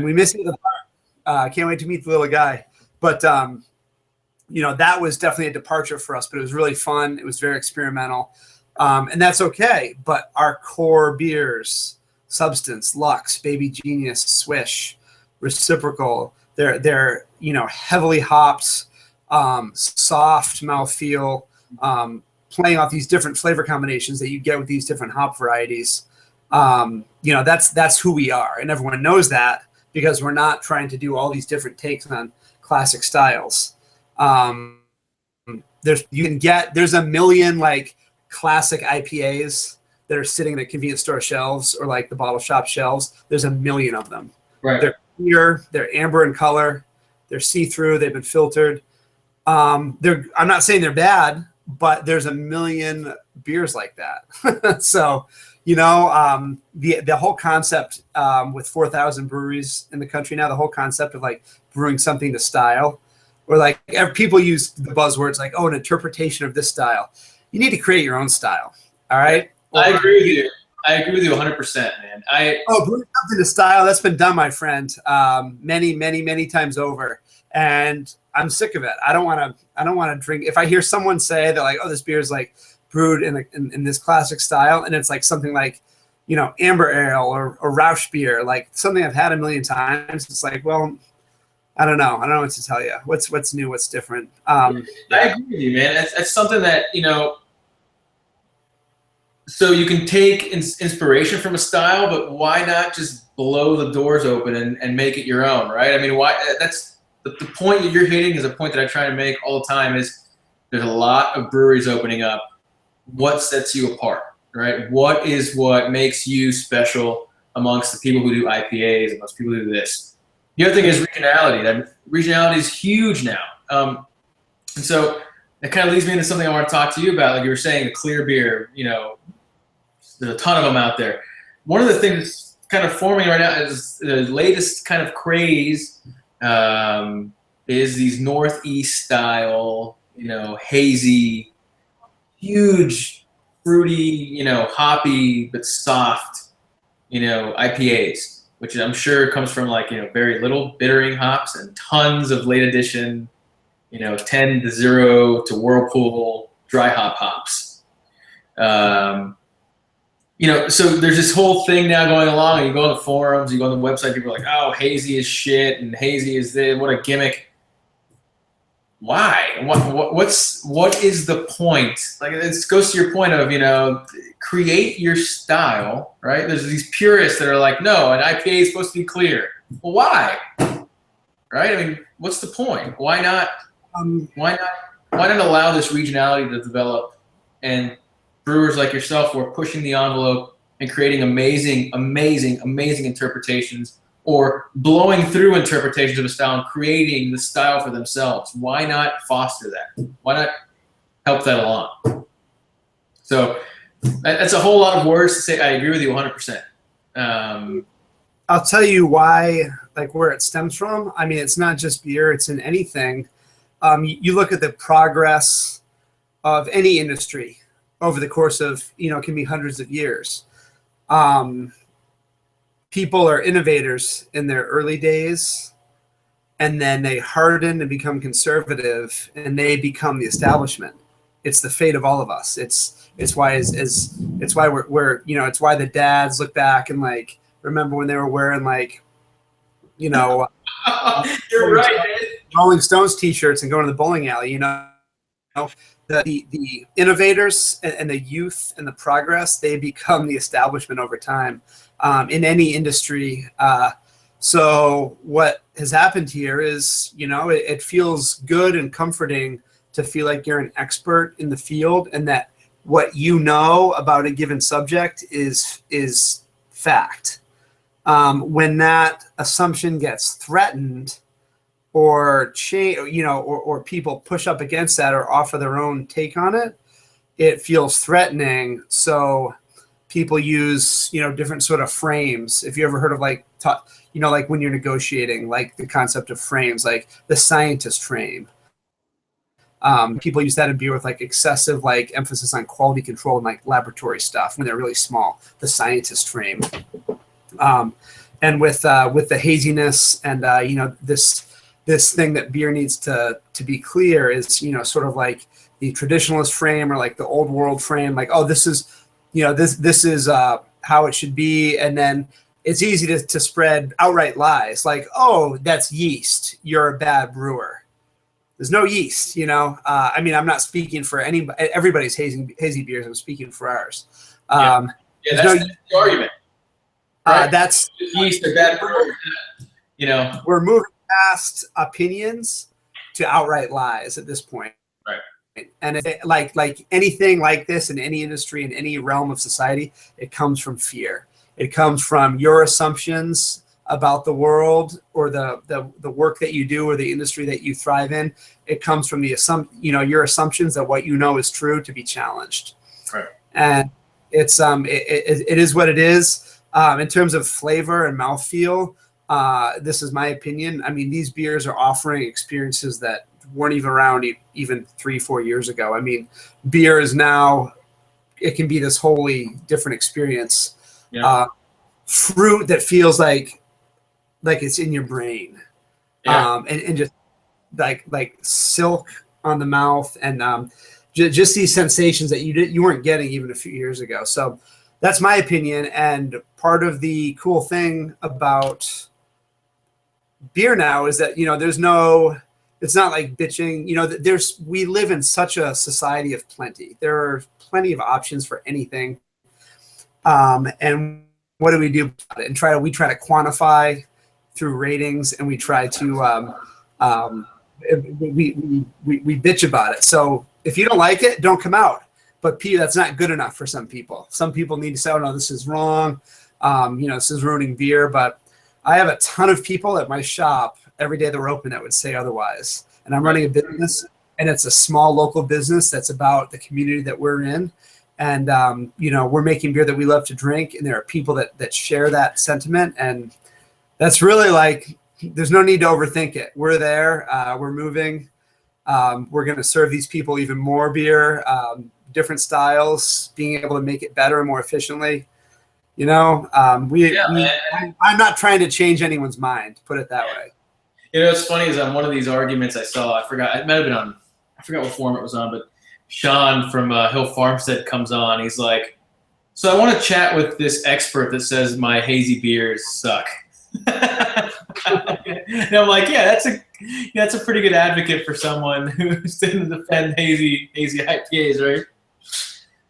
We miss you at the park. Can't wait to meet the little guy. But that was definitely a departure for us, but it was really fun. It was very experimental. And that's okay. But our core beers, Substance, Lux, Baby Genius, Swish, Reciprocal, they're heavily hopped, soft mouthfeel, playing off these different flavor combinations that you get with these different hop varieties. That's who we are, and everyone knows that because we're not trying to do all these different takes on classic styles. There's a million like classic IPAs that are sitting in the convenience store shelves or like the bottle shop shelves. There's a million of them. Right. They're clear, they're amber in color, they're see-through, they've been filtered. I'm not saying they're bad, but there's a million beers like that. So, the whole concept with 4,000 breweries in the country now, the whole concept of like brewing something to style, or like people use the buzzwords like, an interpretation of this style. You need to create your own style. All right. I agree with you. I agree with you 100%, man. Brewing something to style, that's been done, my friend, many, many, many times over. And I'm sick of it. I don't want to drink. If I hear someone say that like, this beer is like brewed in this classic style, and it's like something like, amber ale or Rausch beer, like something I've had a million times, it's like, well, I don't know what to tell you. What's new? What's different? I agree with you, man. It's something that, so you can take inspiration from a style, but why not just blow the doors open and make it your own, right? I mean, why? That's the point that you're hitting is a point that I try to make all the time is there's a lot of breweries opening up. What sets you apart, right? What makes you special amongst the people who do IPAs, amongst people who do this? The other thing is regionality. Regionality is huge now. And so that kind of leads me into something I want to talk to you about. Like you were saying, the clear beer, there's a ton of them out there. One of the things that's kind of forming right now is the latest kind of craze is these Northeast style, hazy, huge, fruity, hoppy, but soft, IPAs. Which I'm sure comes from like, very little bittering hops and tons of late edition, 10 to 0 to Whirlpool dry hops. So there's this whole thing now going along, and you go on the forums, you go on the website, people are like, oh, hazy is shit and hazy is this, what a gimmick. Why? What is the point? Like, it goes to your point of, create your style, right? There's these purists that are like, no, an IPA is supposed to be clear. Well, why? Right? I mean, what's the point? Why not allow this regionality to develop, and brewers like yourself who are pushing the envelope and creating amazing, amazing, amazing interpretations, or blowing through interpretations of a style and creating the style for themselves. Why not foster that? Why not help that along? So that's a whole lot of words to say. I agree with you 100%. I'll tell you why, like where it stems from. I mean, it's not just beer, it's in anything. You look at the progress of any industry over the course of, it can be hundreds of years. People are innovators in their early days, and then they harden and become conservative, and they become the establishment. It's the fate of all of us. It's why it's why we're it's why the dads look back and like remember when they were wearing like you're right, Rolling Stones t-shirts and going to the bowling alley. The innovators and the youth and the progress, they become the establishment over time. In any industry. So what has happened here is, it feels good and comforting to feel like you're an expert in the field and that what you know about a given subject is fact. When that assumption gets threatened or or people push up against that or offer their own take on it, it feels threatening. So people use, different sort of frames. If you ever heard of like when you're negotiating, like the concept of frames, like the scientist frame. People use that in beer with like excessive like emphasis on quality control and like laboratory stuff when they're really small. The scientist frame. And with the haziness and this this thing that beer needs to be clear is, you know, sort of like the traditionalist frame or like the old world frame, like, oh, this is, you know, this is how it should be. And then it's easy to spread outright lies like, oh, that's yeast, you're a bad brewer. There's no yeast, you know. I mean, I'm not speaking for everybody's hazy beers. I'm speaking for ours. That's the argument. Right? That's yeast or bad brewer. You know, we're moving past opinions to outright lies at this point. Right. And like anything like this in any industry, in any realm of society, it comes from fear. It comes from your assumptions about the world or the work that you do or the industry that you thrive in. It comes from the your assumptions that what you know is true to be challenged. Right. And it's it is what it is. In terms of flavor and mouthfeel, this is my opinion. I mean, these beers are offering experiences that weren't even around even 3-4 years ago. I mean, beer is now, it can be this wholly different experience. Yeah. Fruit that feels like it's in your brain. Yeah. And just like silk on the mouth, and just these sensations that you weren't getting even a few years ago. So that's my opinion. And part of the cool thing about beer now is that, you know, it's not like bitching, you know, we live in such a society of plenty. There are plenty of options for anything. And what do we do about it? And we try to quantify through ratings, and we try to we bitch about it. So if you don't like it, don't come out. But that's not good enough for some people. Some people need to say, oh no, this is wrong. You know, this is ruining beer. But I have a ton of people at my shop every day that we're open that would say otherwise. And I'm running a business, and it's a small local business that's about the community that we're in. And, you know, we're making beer that we love to drink, and there are people that share that sentiment. And that's really like, there's no need to overthink it. We're there, we're moving. We're going to serve these people even more beer, different styles, being able to make it better and more efficiently. You know, I'm not trying to change anyone's mind, put it that way. You know, what's funny is on one of these arguments I saw, I forgot, it might have been on, I forgot what forum it was on, but Sean from Hill Farmstead comes on. He's like, so I want to chat with this expert that says my hazy beers suck. And I'm like, yeah, that's a pretty good advocate for someone who's going to defend hazy IPAs, right?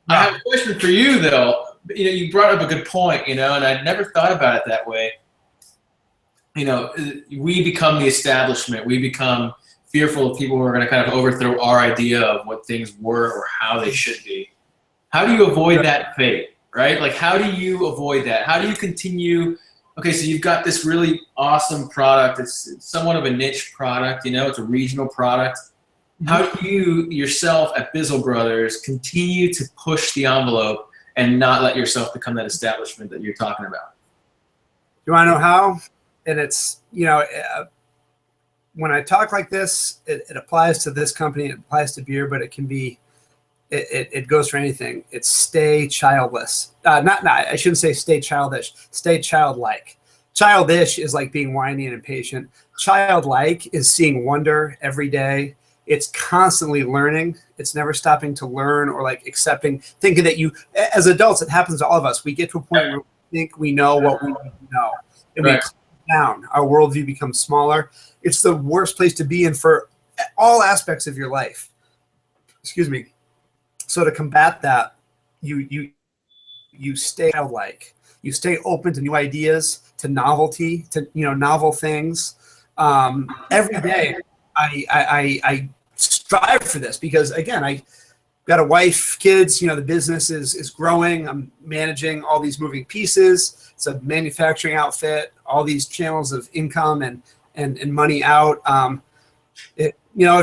I have a question for you though. You know, you brought up a good point, you know, and I'd never thought about it that way. You know, we become the establishment. We become fearful of people who are going to kind of overthrow our idea of what things were or how they should be. How do you avoid that fate, right? Like, how do you avoid that? How do you continue? Okay, so you've got this really awesome product. It's somewhat of a niche product, you know, it's a regional product. How do you yourself at Bissell Brothers continue to push the envelope and not let yourself become that establishment that you're talking about? You want to know how? And it's, you know, when I talk like this, it applies to this company, it applies to beer, but it can be, it goes for anything. It's stay childless. I shouldn't say stay childish, stay childlike. Childish is like being whiny and impatient. Childlike is seeing wonder every day. It's constantly learning. It's never stopping to learn or like accepting, thinking that as adults, it happens to all of us. We get to a point where we think we know what we need to know. And we calm down. Our worldview becomes smaller. It's the worst place to be in for all aspects of your life. Excuse me. So to combat that, you stay childlike. You stay open to new ideas, to novelty, to novel things. Every day, I strive for this because again, I got a wife, kids. The business is growing. I'm managing all these moving pieces. It's a manufacturing outfit. All these channels of income and money out. It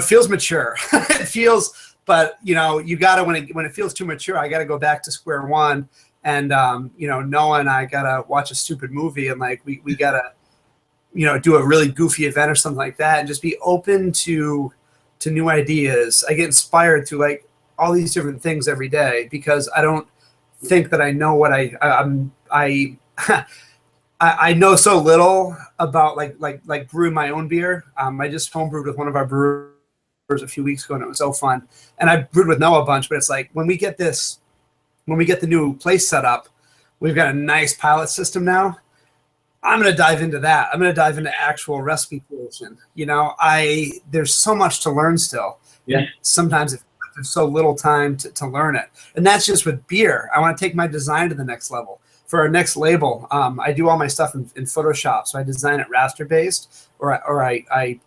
feels mature. It feels, but you gotta when it feels too mature, I gotta go back to square one. And Noah and I gotta watch a stupid movie, and like we gotta do a really goofy event or something like that, and just be open to new ideas. I get inspired through like all these different things every day because I don't think that I know what I know so little about like brewing my own beer. I just homebrewed with one of our brewers a few weeks ago, and it was so fun. And I brewed with Noah a bunch, but it's like when we get the new place set up, we've got a nice pilot system now. I'm going to dive into that. I'm going to dive into actual recipe creation. There's so much to learn still. Yeah. Sometimes there's so little time to learn it. And that's just with beer. I want to take my design to the next level. For our next label, I do all my stuff in Photoshop. So I design it raster based or I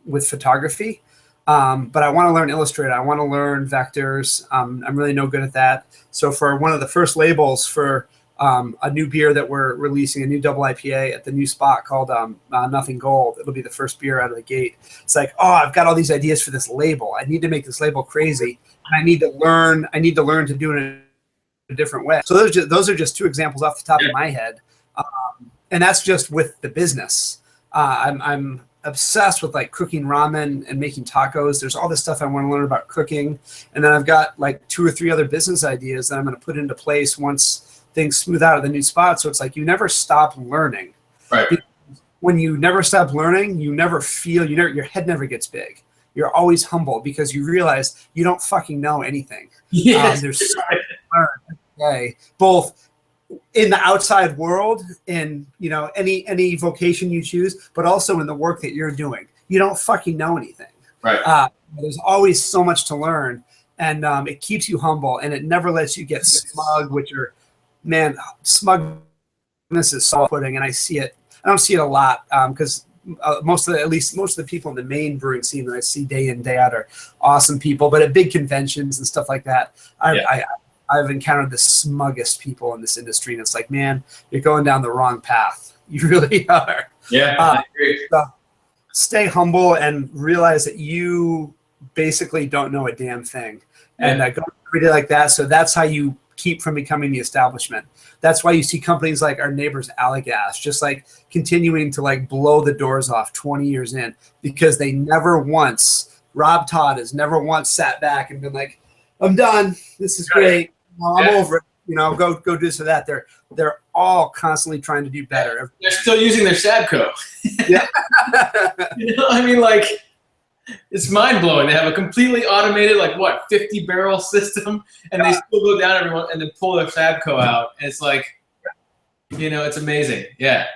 with photography. But I want to learn Illustrator. I want to learn vectors. I'm really no good at that. So for one of the first labels for a new beer that we're releasing, a new double IPA at the new spot called Nothing Gold. It'll be the first beer out of the gate. It's like, oh, I've got all these ideas for this label. I need to make this label crazy. And I need to learn to do it in a different way. So those are just two examples off the top of my head. And that's just with the business. I'm obsessed with like cooking ramen and making tacos. There's all this stuff I want to learn about cooking. And then I've got like 2 or 3 other business ideas that I'm going to put into place once things smooth out of the new spot. So it's like you never stop learning. Right. When you never stop learning, your head never gets big. You're always humble because you realize you don't fucking know anything. Yes. There's so much to learn every day, both in the outside world, in any vocation you choose, but also in the work that you're doing. You don't fucking know anything. Right. There's always so much to learn, and it keeps you humble, and it never lets you get smug, smugness is off-putting, and I see it. I don't see it a lot because most of the people in the main brewing scene that I see day in, day out are awesome people. But at big conventions and stuff like that, I've encountered the smuggest people in this industry, and it's like, man, you're going down the wrong path. You really are. Yeah, I agree. So stay humble and realize that you basically don't know a damn thing, and go treat it like that. So that's how you keep from becoming the establishment. That's why you see companies like our neighbors Allagash just like continuing to like blow the doors off 20 years in, because they never once, Rob Todd has never once sat back and been like, I'm done. This is great. I'm over it. Go do so that. They're all constantly trying to do better. They're still using their Sadco. Yeah. I mean, like, it's mind blowing. They have a completely automated, 50-barrel system, and they still go down everyone and then pull their Sadco out. And it's like, it's amazing. Yeah.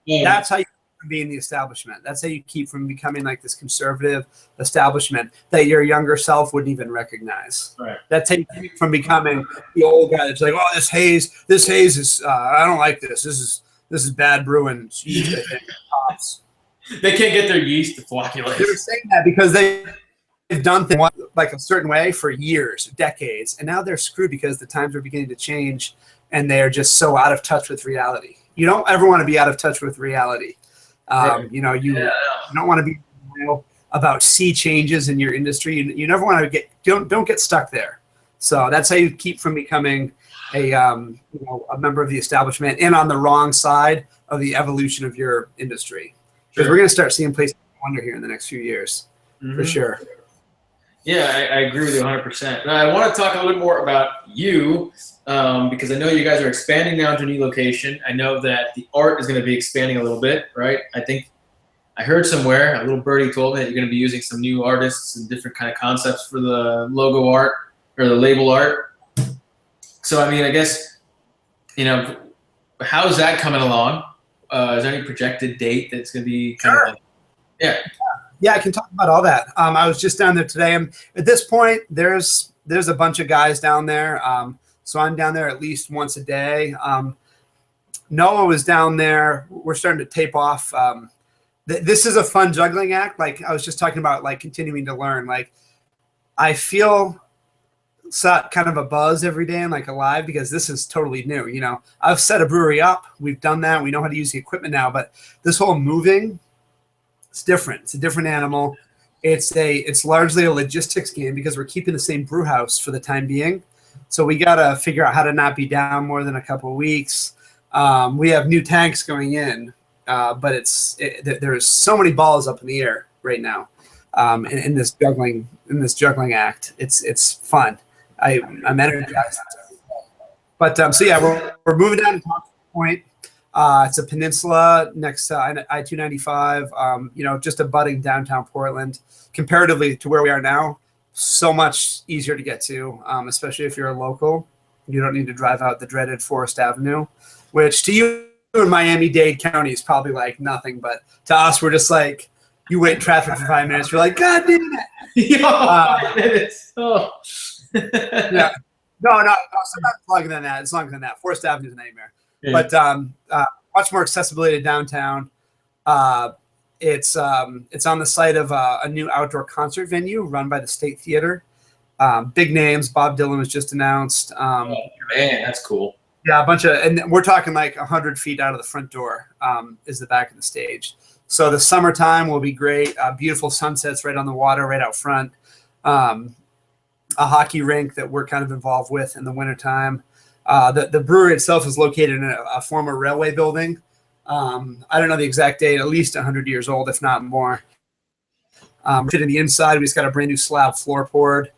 Yeah. That's how you be in the establishment. That's how you keep from becoming like this conservative establishment that your younger self wouldn't even recognize. Right. That's how you keep from becoming the old guy that's like, oh, this haze is I don't like this. This is bad brewing. Jeez, I think. They can't get their yeast to flocculate. They were saying that because they've done things like a certain way for years, decades, and now they're screwed because the times are beginning to change and they're just so out of touch with reality. You don't ever want to be out of touch with reality. You don't want to be about sea changes in your industry. You never want to don't get stuck there. So that's how you keep from becoming a member of the establishment and on the wrong side of the evolution of your industry. Because we're going to start seeing places of wonder here in the next few years, for sure. Yeah, I agree with you 100%. Now, I want to talk a little bit more about you because I know you guys are expanding now to a new location. I know that the art is going to be expanding a little bit, right? I think I heard somewhere, a little birdie told me that you're going to be using some new artists and different kind of concepts for the logo art or the label art. So, I mean, I guess, how is that coming along? Is there any projected date that's going to be kind of like, Yeah, I can talk about all that. I was just down there today. At this point, there's a bunch of guys down there. So I'm down there at least once a day. Noah was down there. We're starting to tape off. This is a fun juggling act. Like I was just talking about, like continuing to learn. Like I feel kind of a buzz every day and like alive because this is totally new. I've set a brewery up. We've done that. We know how to use the equipment now. But this whole moving, it's different. It's a different animal. It's largely a logistics game because we're keeping the same brew house for the time being. So we got to figure out how to not be down more than a couple of weeks. We have new tanks going in, but there's so many balls up in the air right now in this juggling act. It's fun. I'm energized. But so yeah, we're moving down to Thompson Point. It's a peninsula next to I-295, just abutting downtown Portland. Comparatively to where we are now, so much easier to get to, especially if you're a local. You don't need to drive out the dreaded Forest Avenue, which to you in Miami-Dade County is probably like nothing, but to us, we're just like, you wait in traffic for 5 minutes, you're like, God damn it. 5 minutes. Oh. Yeah. No, so not longer than that. It's longer than that. Forest Avenue is a nightmare. Yeah. But much more accessibility to downtown. It's on the site of a new outdoor concert venue run by the State Theater. Big names. Bob Dylan was just announced. Oh, man, that's cool. Yeah, and we're talking like 100 feet out of the front door is the back of the stage. So the summertime will be great. Beautiful sunsets right on the water, right out front. A hockey rink that we're kind of involved with in the wintertime. The brewery itself is located in a former railway building. I don't know the exact date, at least 100 years old, if not more. In the inside, we just got a brand new slab floor poured.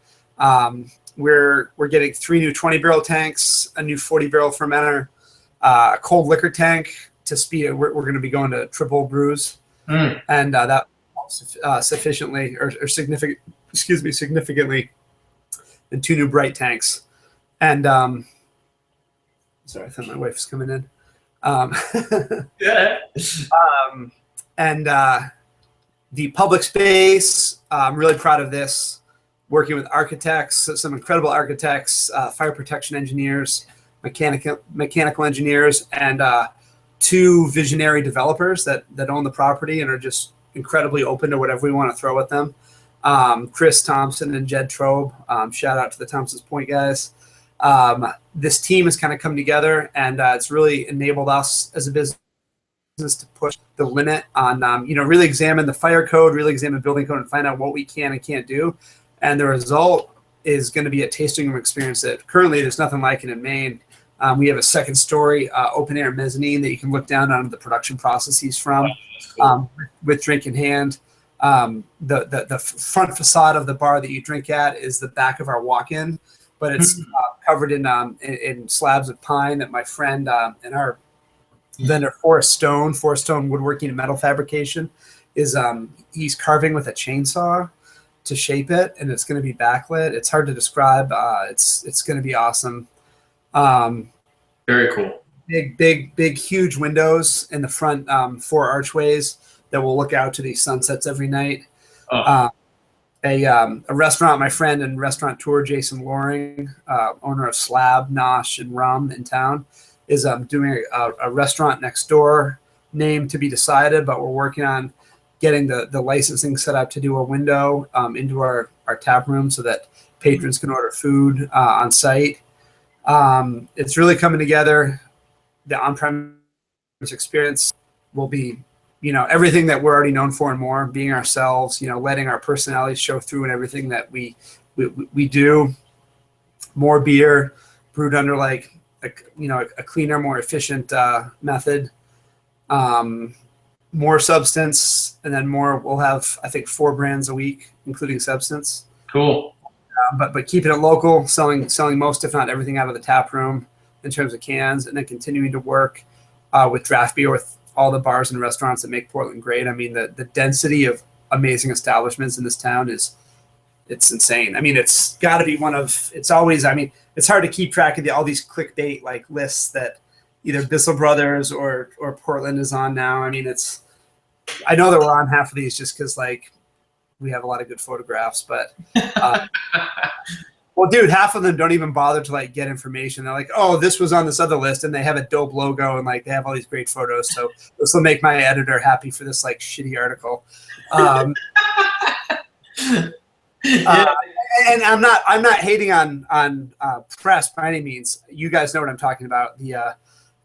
We're getting 3 new 20-barrel tanks, a new 40-barrel fermenter, a cold liquor tank to speed. We're going to be going to triple brews, and that sufficiently or significantly, and 2 new bright tanks. And sorry, I thought my wife was coming in. Yeah. And the public space, I'm really proud of this. Working with architects, some incredible architects, fire protection engineers, mechanical engineers, and 2 visionary developers that own the property and are just incredibly open to whatever we want to throw at them. Chris Thompson and Jed Trobe. Shout out to the Thompson's Point guys. This team has kind of come together, and it's really enabled us as a business to push the limit on, really examine the fire code, really examine building code, and find out what we can and can't do. And the result is going to be a tasting room experience that currently there's nothing like it in Maine. We have a 2nd-story open air mezzanine that you can look down onto the production processes from, with drink in hand. The front facade of the bar that you drink at is the back of our walk-in, but it's covered in slabs of pine that my friend and our vendor Forest Stone Woodworking and Metal Fabrication is he's carving with a chainsaw to shape it, and it's going to be backlit. It's hard to describe. It's going to be awesome. Very cool. Big, huge windows in the front, 4 archways that will look out to these sunsets every night. A restaurant, my friend and restaurateur Jason Loring, owner of Slab, Nosh, and Rum in town, is doing a restaurant next door, name to be decided, but we're working on getting the licensing set up to do a window into our tap room so that patrons can order food on site. It's really coming together. The on-premise experience will be, everything that we're already known for and more, being ourselves, letting our personalities show through in everything that we do. More beer brewed under like a cleaner, more efficient method. More substance, and then more. We'll have, I think, 4 brands a week, including substance. Cool. But keeping it local, selling most, if not everything, out of the tap room in terms of cans, and then continuing to work with draft beer with all the bars and restaurants that make Portland great. I mean, the density of amazing establishments in this town it's insane. I mean, it's got to be it's always. I mean, it's hard to keep track of all these clickbait like lists that either Bissell Brothers or Portland is on now. I mean, I know that we're on half of these just because like we have a lot of good photographs, but well, dude, half of them don't even bother to like get information. They're like, oh, this was on this other list, and they have a dope logo and like they have all these great photos. So this will make my editor happy for this like shitty article. And I'm not hating on press by any means. You guys know what I'm talking about.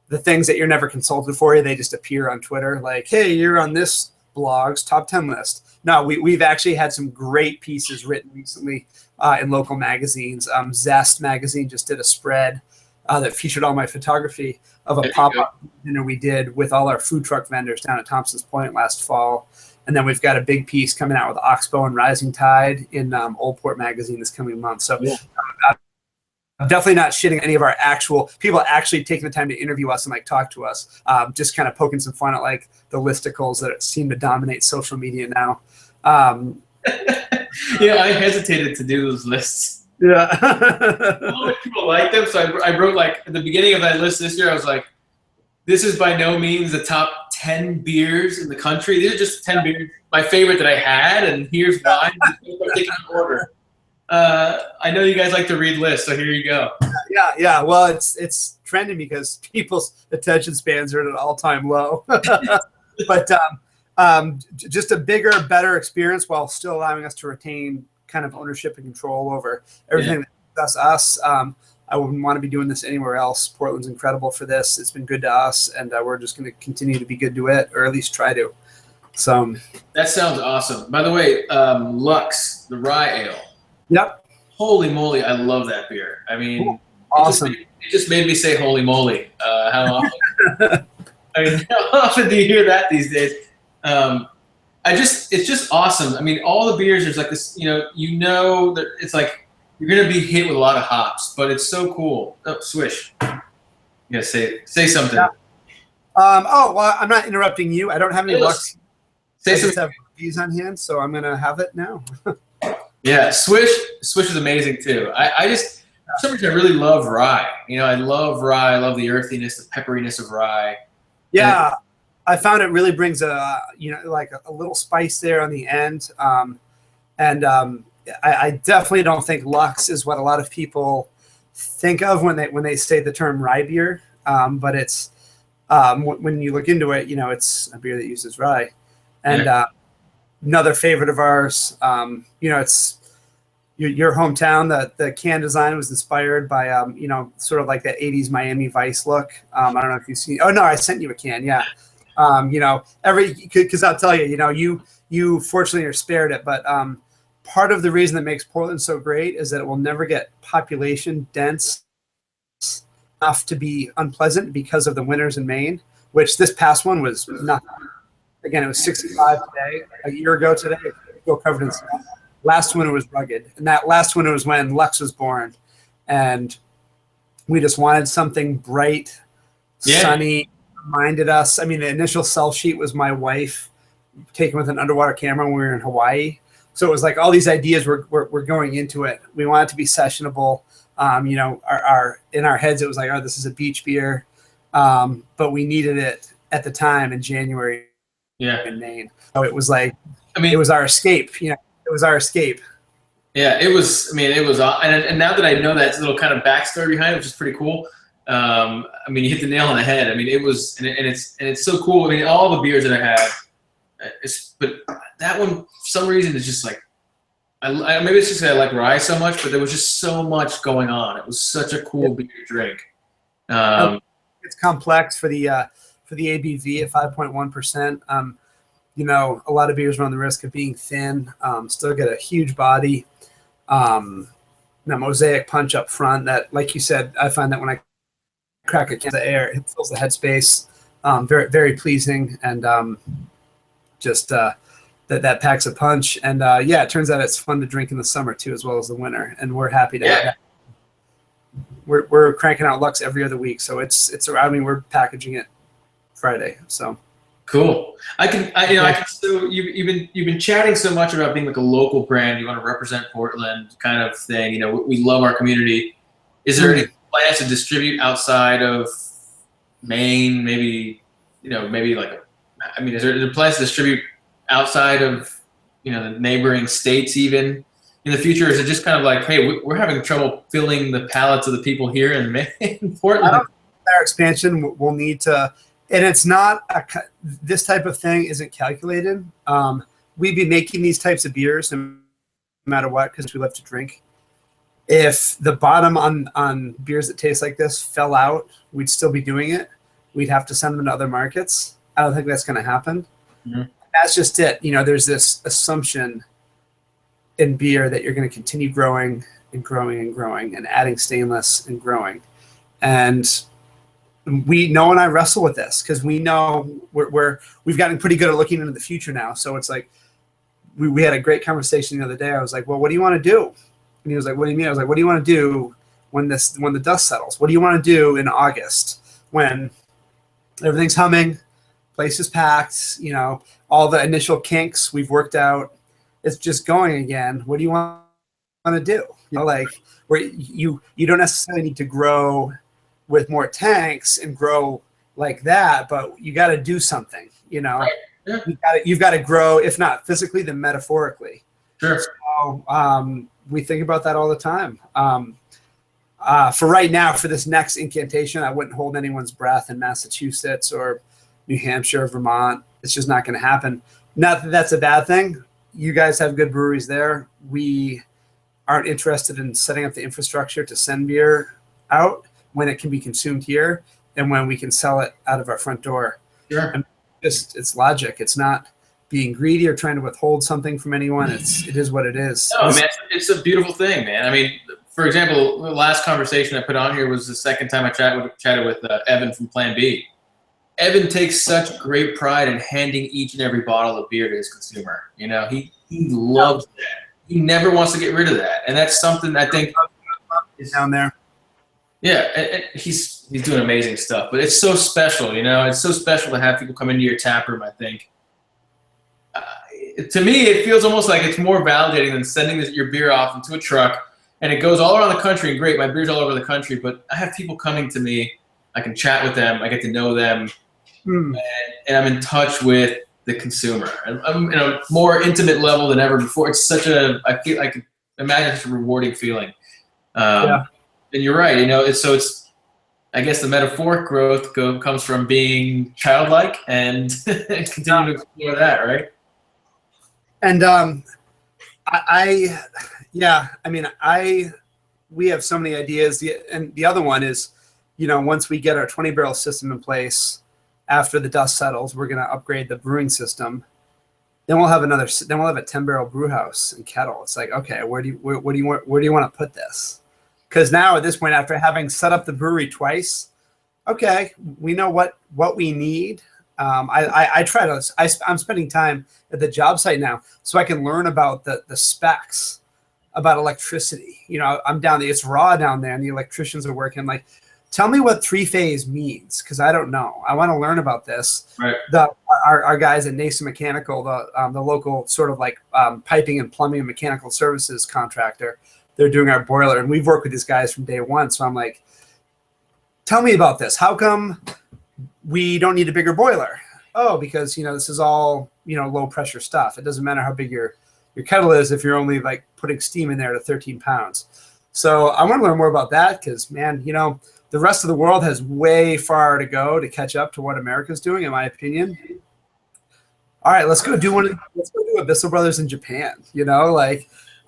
The things that you're never consulted for, they just appear on Twitter like, hey, you're on this blog's top 10 list. No, we've actually had some great pieces written recently in local magazines. Zest magazine just did a spread that featured all my photography of a pop-up dinner we did with all our food truck vendors down at Thompson's Point last fall. And then we've got a big piece coming out with Oxbow and Rising Tide in Old Port magazine this coming month. So definitely not shitting any of our actual people actually taking the time to interview us and like talk to us. Just kind of poking some fun at like the listicles that seem to dominate social media now. Yeah, I hesitated to do those lists. Yeah. Not many people like them, so I wrote like at the beginning of that list this year. I was like, "This is by no means the top 10 beers in the country. These are just 10 beers, my favorite that I had, and here's why." I'm taking an order. I know you guys like to read lists, so here you go. Yeah. Well, it's trending because people's attention spans are at an all-time low. But just a bigger, better experience while still allowing us to retain kind of ownership and control over everything that's us. I wouldn't want to be doing this anywhere else. Portland's incredible for this. It's been good to us, and we're just going to continue to be good to it, or at least try to. So that sounds awesome. By the way, Lux, the rye ale. Yep. Holy moly, I love that beer. I mean, awesome. It just made me say holy moly. How often? I mean, how often do you hear that these days? It's just awesome. I mean, all the beers, there's like this, you know that it's like you're gonna be hit with a lot of hops, but it's so cool. Oh, Swish. Yeah, say something. Yeah. Well, I'm not interrupting you. I don't have any Lux. Say I just something. have these on hand, so I'm gonna have it now. Yeah, Swish is amazing too. I just, for some reason, I really love rye. I love rye. I love the earthiness, the pepperiness of rye. Yeah, I found it really brings like a little spice there on the end. I definitely don't think Lux is what a lot of people think of when they say the term rye beer. But it's when you look into it, it's a beer that uses rye. And another favorite of ours, it's your hometown. The can design was inspired by sort of like that 80s Miami Vice look. I don't know if you've seen. Oh no, I sent you a can. Yeah. Because I'll tell you, you fortunately are spared it, but part of the reason that makes Portland so great is that it will never get population dense enough to be unpleasant because of the winters in Maine, which this past one was not. Again, it was 65 today. A year ago today, it was still covered in snow. Last winter was rugged, and that last winter was when Lux was born, and we just wanted something bright, sunny. Reminded us. I mean, the initial sell sheet was my wife taken with an underwater camera when we were in Hawaii. So it was like all these ideas were going into it. We wanted it to be sessionable. Our in our heads it was like, oh, this is a beach beer, but we needed it at the time in January. In Maine. So it was like, it was our escape. It was our escape. Yeah, it was. And now that I know that little kind of backstory behind it, which is pretty cool. You hit the nail on the head. It was, and it's so cool. All the beers that I had, but that one, for some reason, is just like, maybe it's just that I like rye so much, but there was just so much going on. It was such a cool beer to drink. It's complex for the ABV at 5.1%. A lot of beers run the risk of being thin. Still get a huge body. That mosaic punch up front. That, like you said, I find that when I crack a can of air, it fills the headspace. Very, very pleasing, and that packs a punch. And it turns out it's fun to drink in the summer too, as well as the winter. And we're happy to have that. We're cranking out Lux every other week, so it's around me. We're packaging it Friday, so cool. So you've been chatting so much about being like a local brand. You want to represent Portland, kind of thing. We love our community. Is there any plans to distribute outside of Maine? Maybe is there plans to distribute outside of the neighboring states even in the future? Is it just kind of like, hey, we're having trouble filling the palates of the people here in Maine, Portland? Our expansion will need to. And it's not this type of thing isn't calculated. We'd be making these types of beers no matter what, because we love to drink. If the bottom on beers that taste like this fell out, we'd still be doing it. We'd have to send them to other markets. I don't think that's going to happen. Mm-hmm. That's just it. There's this assumption in beer that you're going to continue growing and growing and growing and adding stainless and growing. And Noah and I wrestle with this because we know we've gotten pretty good at looking into the future now. So it's like we had a great conversation the other day. I was like, well, what do you want to do? And he was like, what do you mean? I was like, what do you want to do when the dust settles? What do you want to do in August when everything's humming, place is packed, all the initial kinks we've worked out, it's just going again. What do you want to do? Like where you don't necessarily need to grow with more tanks and grow like that, but you got to do something, Right. Yeah. You've got to grow, if not physically, then metaphorically. Sure. So we think about that all the time. For right now, for this next incantation, I wouldn't hold anyone's breath in Massachusetts or New Hampshire or Vermont. It's just not going to happen. Not that that's a bad thing. You guys have good breweries there. We aren't interested in setting up the infrastructure to send beer out when it can be consumed here and when we can sell it out of our front door. Sure. And it's logic. It's not being greedy or trying to withhold something from anyone. It is what it is. No, man, it's a beautiful thing, man. I mean, for example, the last conversation I put on here was the second time I chatted with Evan from Plan B. Evan takes such great pride in handing each and every bottle of beer to his consumer. He loves that. He never wants to get rid of that, and that's something I think is down there. Yeah, he's doing amazing stuff, but it's so special. It's so special to have people come into your tap room. I think. To me, it feels almost like it's more validating than sending your beer off into a truck, and it goes all around the country. And great, my beer's all over the country, but I have people coming to me. I can chat with them. I get to know them, and I'm in touch with the consumer. I'm in a more intimate level than ever before. It's I can imagine it's a rewarding feeling. Yeah. And you're right. It's. I guess the metaphoric growth comes from being childlike and continue to explore that, right? And we have so many ideas. And the other one is, once we get our 20 barrel system in place, after the dust settles, we're going to upgrade the brewing system. Then we'll have a 10 barrel brew house and kettle. It's like, okay, where do you want to put this? Because now at this point, after having set up the brewery twice, okay, we know what we need. I'm spending time at the job site now so I can learn about the specs about electricity. I'm down there, it's raw down there and the electricians are working. Like, tell me what 3-phase means, because I don't know. I want to learn about this. Right. Our guys at Nason Mechanical, the local sort of like piping and plumbing and mechanical services contractor, they're doing our boiler, and we've worked with these guys from day one. So I'm like, tell me about this. How come we don't need a bigger boiler? Oh, because this is all low pressure stuff. It doesn't matter how big your kettle is if you're only like putting steam in there to 13 pounds. So I want to learn more about that because, man, the rest of the world has way far to go to catch up to what America's doing, in my opinion. All right, let's go do a Bissell Brothers in Japan.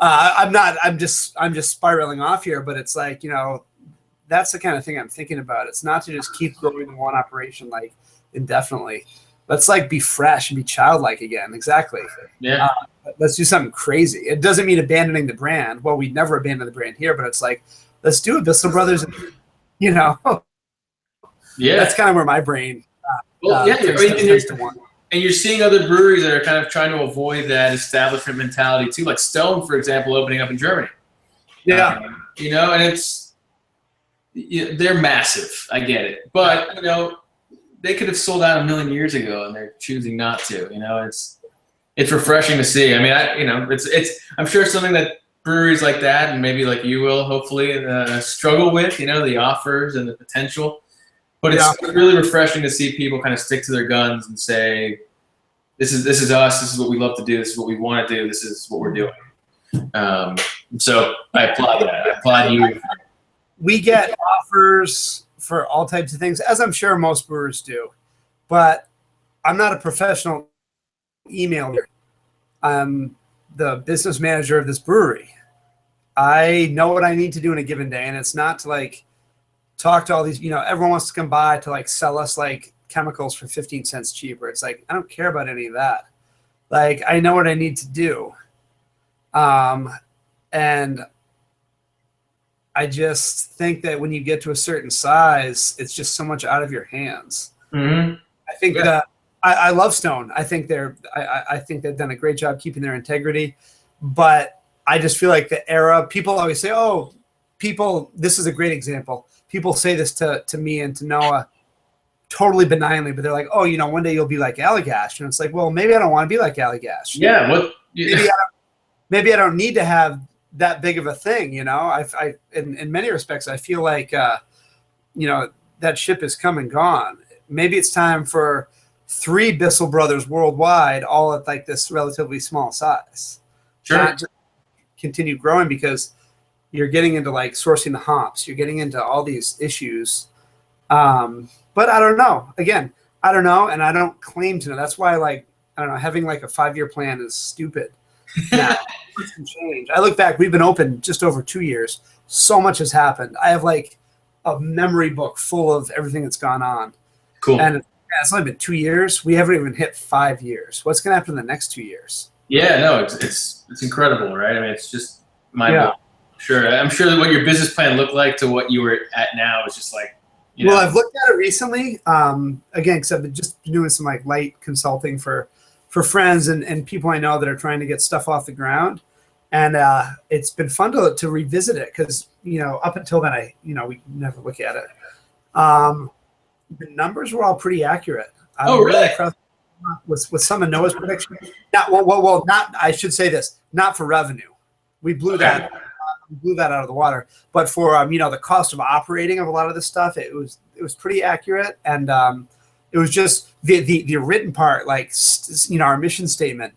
I'm just spiraling off here, but it's like, that's the kind of thing I'm thinking about. It's not to just keep growing in one operation like indefinitely. Let's like be fresh and be childlike again. Exactly. Yeah. Let's do something crazy. It doesn't mean abandoning the brand. Well, we'd never abandon the brand here, but it's like, let's do a Bissell Brothers. Yeah. That's kind of where my brain. And you're seeing other breweries that are kind of trying to avoid that establishment mentality too, like Stone, for example, opening up in Germany. Yeah. And they're massive. I get it, but they could have sold out 1 million years ago, and they're choosing not to. It's refreshing to see. I mean, it's I'm sure something that breweries like that, and maybe like you will, hopefully, struggle with. The offers and the potential. But it's really refreshing to see people kind of stick to their guns and say, "This is us. This is what we love to do. This is what we want to do. This is what we're doing." So I applaud that. I applaud you. We get offers for all types of things, as I'm sure most brewers do. But I'm not a professional emailer. I'm the business manager of this brewery. I know what I need to do in a given day, and it's not to like talk to all these, everyone wants to come by to like sell us like chemicals for 15 cents cheaper. It's like, I don't care about any of that. Like, I know what I need to do. And I just think that when you get to a certain size, it's just so much out of your hands. Mm-hmm. I think that I love Stone. I think they've done a great job keeping their integrity, but I just feel like the era, people always say, oh, people, this is a great example. People say this to me and to Noah totally benignly, but they're like, oh, one day you'll be like Allagash. And it's like, well, maybe I don't want to be like Allagash. Yeah. Maybe I don't need to have that big of a thing. In many respects, I feel like, that ship has come and gone. Maybe it's time for 3 Bissell Brothers worldwide, all at like this relatively small size. Sure. Not just continue growing, because you're getting into like sourcing the hops. You're getting into all these issues. But I don't know. Again, I don't know, and I don't claim to know. That's why, like, I don't know, having like a 5-year plan is stupid. Now, it can change. I look back, we've been open just over 2 years. So much has happened. I have like a memory book full of everything that's gone on. Cool. And it's only been 2 years. We haven't even hit 5 years. What's going to happen in the next 2 years? Yeah, no, it's incredible, right? I mean, it's just mind-blowing. Sure. I'm sure that what your business plan looked like to what you were at now is just like, Well, I've looked at it recently, again, because I've been just doing some like light consulting for friends and people I know that are trying to get stuff off the ground. And it's been fun to revisit it, because, up until then, we never look at it. The numbers were all pretty accurate. Oh, really? With some of Noah's predictions. Not, I should say this, not for revenue. We blew that out of the water. But for the cost of operating of a lot of this stuff, it was pretty accurate. And it was just the written part, like our mission statement.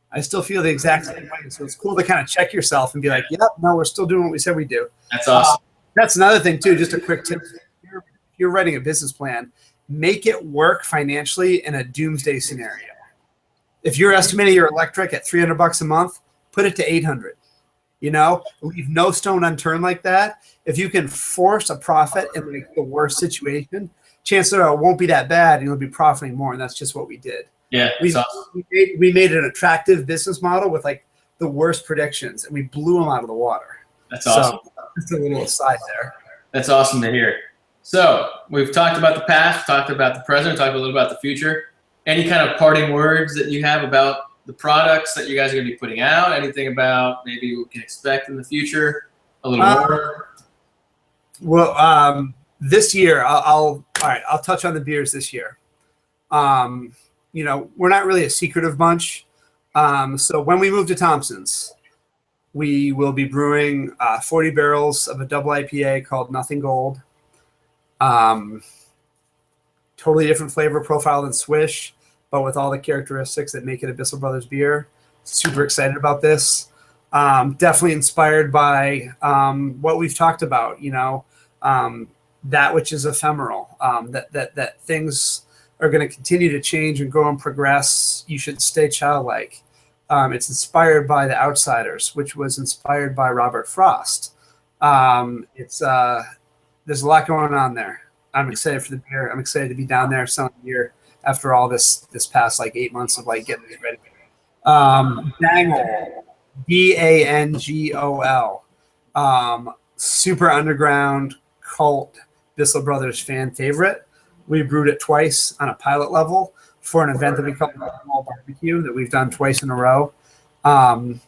I still feel the exact same way. So it's cool to kind of check yourself and be like, yep, no, we're still doing what we said we do. That's awesome. That's another thing too. Just a quick tip: if you're writing a business plan, make it work financially in a doomsday scenario. If you're estimating your electric at $300 a month, put it to $800. Leave no stone unturned like that. If you can force a profit in like the worst situation, chances are it won't be that bad, and you'll be profiting more. And that's just what we did. Yeah, we made an attractive business model with like the worst predictions, and we blew them out of the water. That's awesome. So, just a little aside there. That's awesome to hear. So we've talked about the past, talked about the present, talked a little about the future. Any kind of parting words that you have about the products that you guys are going to be putting out? Anything about maybe we can expect in the future? A little more. Well, this year I'll touch on the beers this year. We're not really a secretive bunch. So when we move to Thompson's, we will be brewing 40 barrels of a double IPA called Nothing Gold. Totally different flavor profile than Swish, but with all the characteristics that make it a Bissell Brothers beer. Super excited about this. Definitely inspired by what we've talked about, that which is ephemeral, that things are going to continue to change and grow and progress. You should stay childlike. It's inspired by The Outsiders, which was inspired by Robert Frost. There's a lot going on there. I'm excited for the beer. I'm excited to be down there selling beer after all this past like 8 months of like getting it ready. Dangol, Dangol, super underground cult Bissell Brothers fan favorite. We brewed it twice on a pilot level for an event that we call the Small Barbecue that we've done twice in a row. The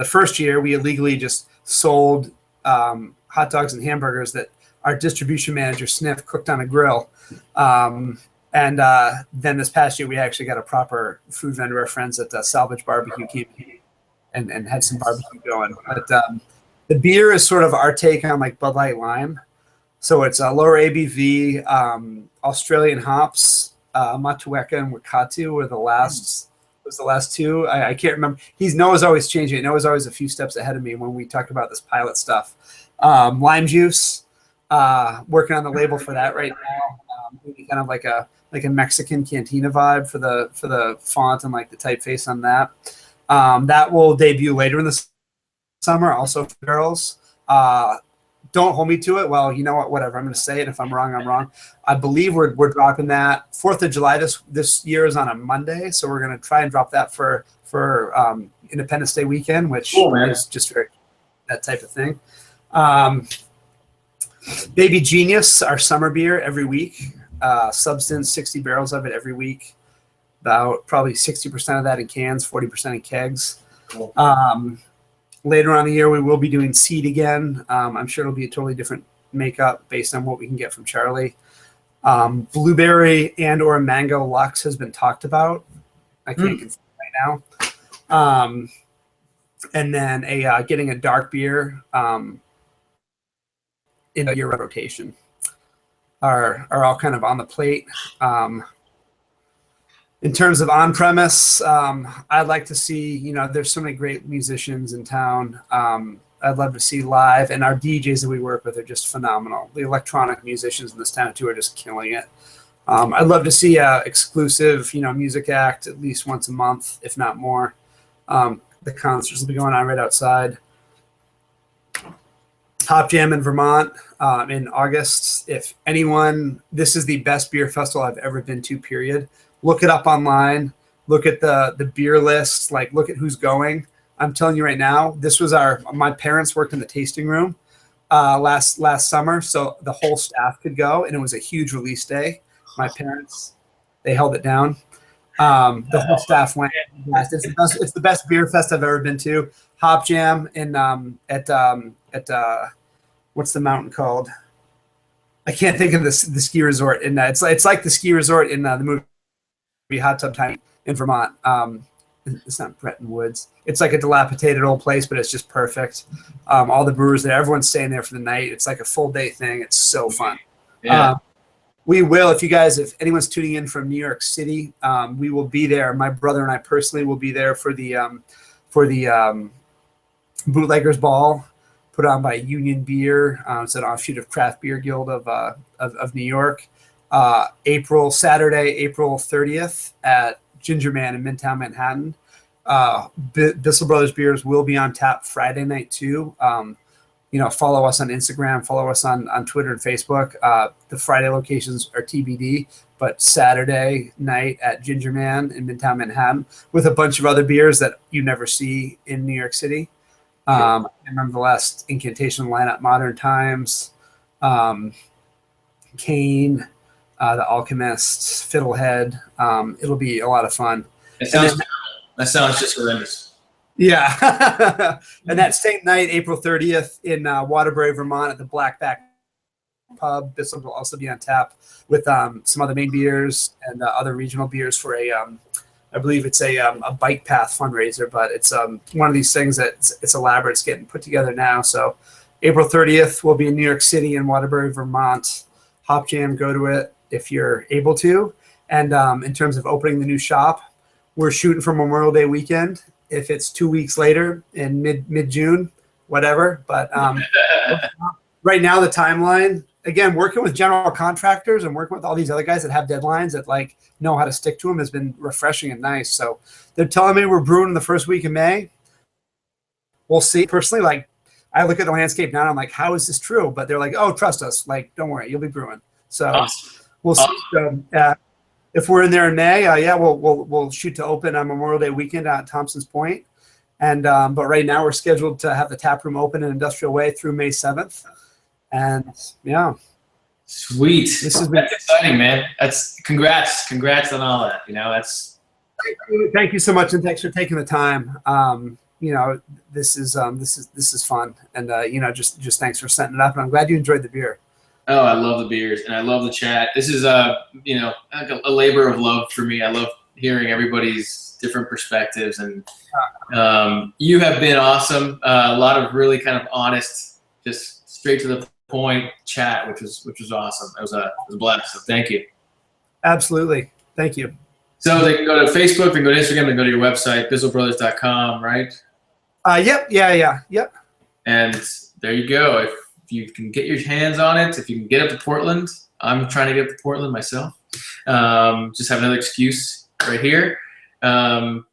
first year we illegally just sold hot dogs and hamburgers that our distribution manager Sniff cooked on a grill. And then this past year we actually got a proper food vendor. Our friends at Salvage Barbecue came and had some barbecue going. But the beer is sort of our take on like Bud Light Lime. So it's a lower ABV, Australian hops, Matueka and Wakatu were the last two. I can't remember. Noah's always changing. Noah's always a few steps ahead of me when we talk about this pilot stuff. Lime juice, working on the label for that right now. Maybe kind of like a Mexican cantina vibe for the font and like the typeface on that. That will debut later in the summer, also for girls. Don't hold me to it. Well, you know what? Whatever. I'm going to say it. If I'm wrong, I'm wrong. I believe we're dropping that. 4th of July this year is on a Monday, so we're going to try and drop that for Independence Day weekend, which is just very that type of thing. Baby Genius, our summer beer every week. Substance, 60 barrels of it every week. About probably 60% of that in cans, 40% in kegs. Cool. Later on in the year, we will be doing seed again. I'm sure it'll be a totally different makeup based on what we can get from Charlie. Blueberry and or mango Lux has been talked about. I can't confirm right now. And then getting a dark beer in a year rotation are all kind of on the plate. In terms of on-premise, I'd like to see, there's so many great musicians in town. I'd love to see live, and our DJs that we work with are just phenomenal. The electronic musicians in this town too are just killing it. I'd love to see a exclusive, music act at least once a month, if not more. The concerts will be going on right outside. Hop Jam in Vermont in August. If anyone, this is the best beer festival I've ever been to, period. Look it up online. Look at the beer list. Like, look at who's going. I'm telling you right now, this was my parents worked in the tasting room last summer, so the whole staff could go, and it was a huge release day. My parents, they held it down. The whole staff went. It's the best beer fest I've ever been to. Hop Jam in at what's the mountain called? I can't think of the ski resort. And it's like the ski resort in the movie Hot Tub Time in Vermont. It's not Bretton Woods. It's like a dilapidated old place, but it's just perfect. All the brewers there, everyone's staying there for the night. It's like a full day thing. It's so fun. Yeah. We will, if anyone's tuning in from New York City, we will be there. My brother and I personally will be there for the Bootleggers Ball, put on by Union Beer. It's an offshoot of Craft Beer Guild of New York. Saturday, April 30th at Ginger Man in Midtown Manhattan. Bissell Brothers beers will be on tap Friday night too. Follow us on Instagram, follow us on Twitter and Facebook. The Friday locations are TBD, but Saturday night at Ginger Man in Midtown Manhattan with a bunch of other beers that you never see in New York City. I remember the last Incantation lineup, Modern Times, Kane, The Alchemists, Fiddlehead. It'll be a lot of fun. That sounds just horrendous. Yeah. And that same night, April 30th in Waterbury, Vermont at the Blackback Pub, this will also be on tap with some other main beers and other regional beers for I believe it's a bike path fundraiser, but it's one of these things that it's elaborate. It's getting put together now. So April 30th, we'll be in New York City and Waterbury, Vermont. Hop Jam, go to it if you're able to. And in terms of opening the new shop, we're shooting for Memorial Day weekend. If it's 2 weeks later in mid-June, whatever. But right now, the timeline, again, working with general contractors and working with all these other guys that have deadlines that know how to stick to them has been refreshing and nice. So they're telling me we're brewing in the first week of May. We'll see. Personally, I look at the landscape now and I'm like, how is this true? But they're like, oh, trust us. Don't worry, you'll be brewing. So Awesome. We'll see. If we're in there in May, we'll shoot to open on Memorial Day weekend at Thompson's Point. And but right now we're scheduled to have the tap room open in Industrial Way through May 7th. And yeah. Sweet. That's exciting, man. That's congrats on all that. That's thank you so much, and thanks for taking the time. This is fun, and just thanks for setting it up. And I'm glad you enjoyed the beer. Oh, I love the beers and I love the chat. This is a labor of love for me. I love hearing everybody's different perspectives, and you have been awesome. A lot of really kind of honest, just straight to the point chat, which was awesome. It was a blast. So thank you. Absolutely. Thank you. So they can go to Facebook, they can go to Instagram, they can go to your website, bissellbrothers.com, right? Yep. Yeah. Yep. And there you go. If you can get your hands on it, if you can get up to Portland, I'm trying to get up to Portland myself. Just have another excuse right here. I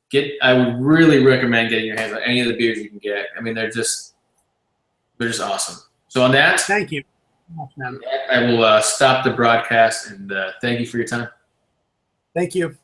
would really recommend getting your hands on any of the beers you can get. I mean, they're just awesome. So on that, thank you. I will stop the broadcast and thank you for your time. Thank you.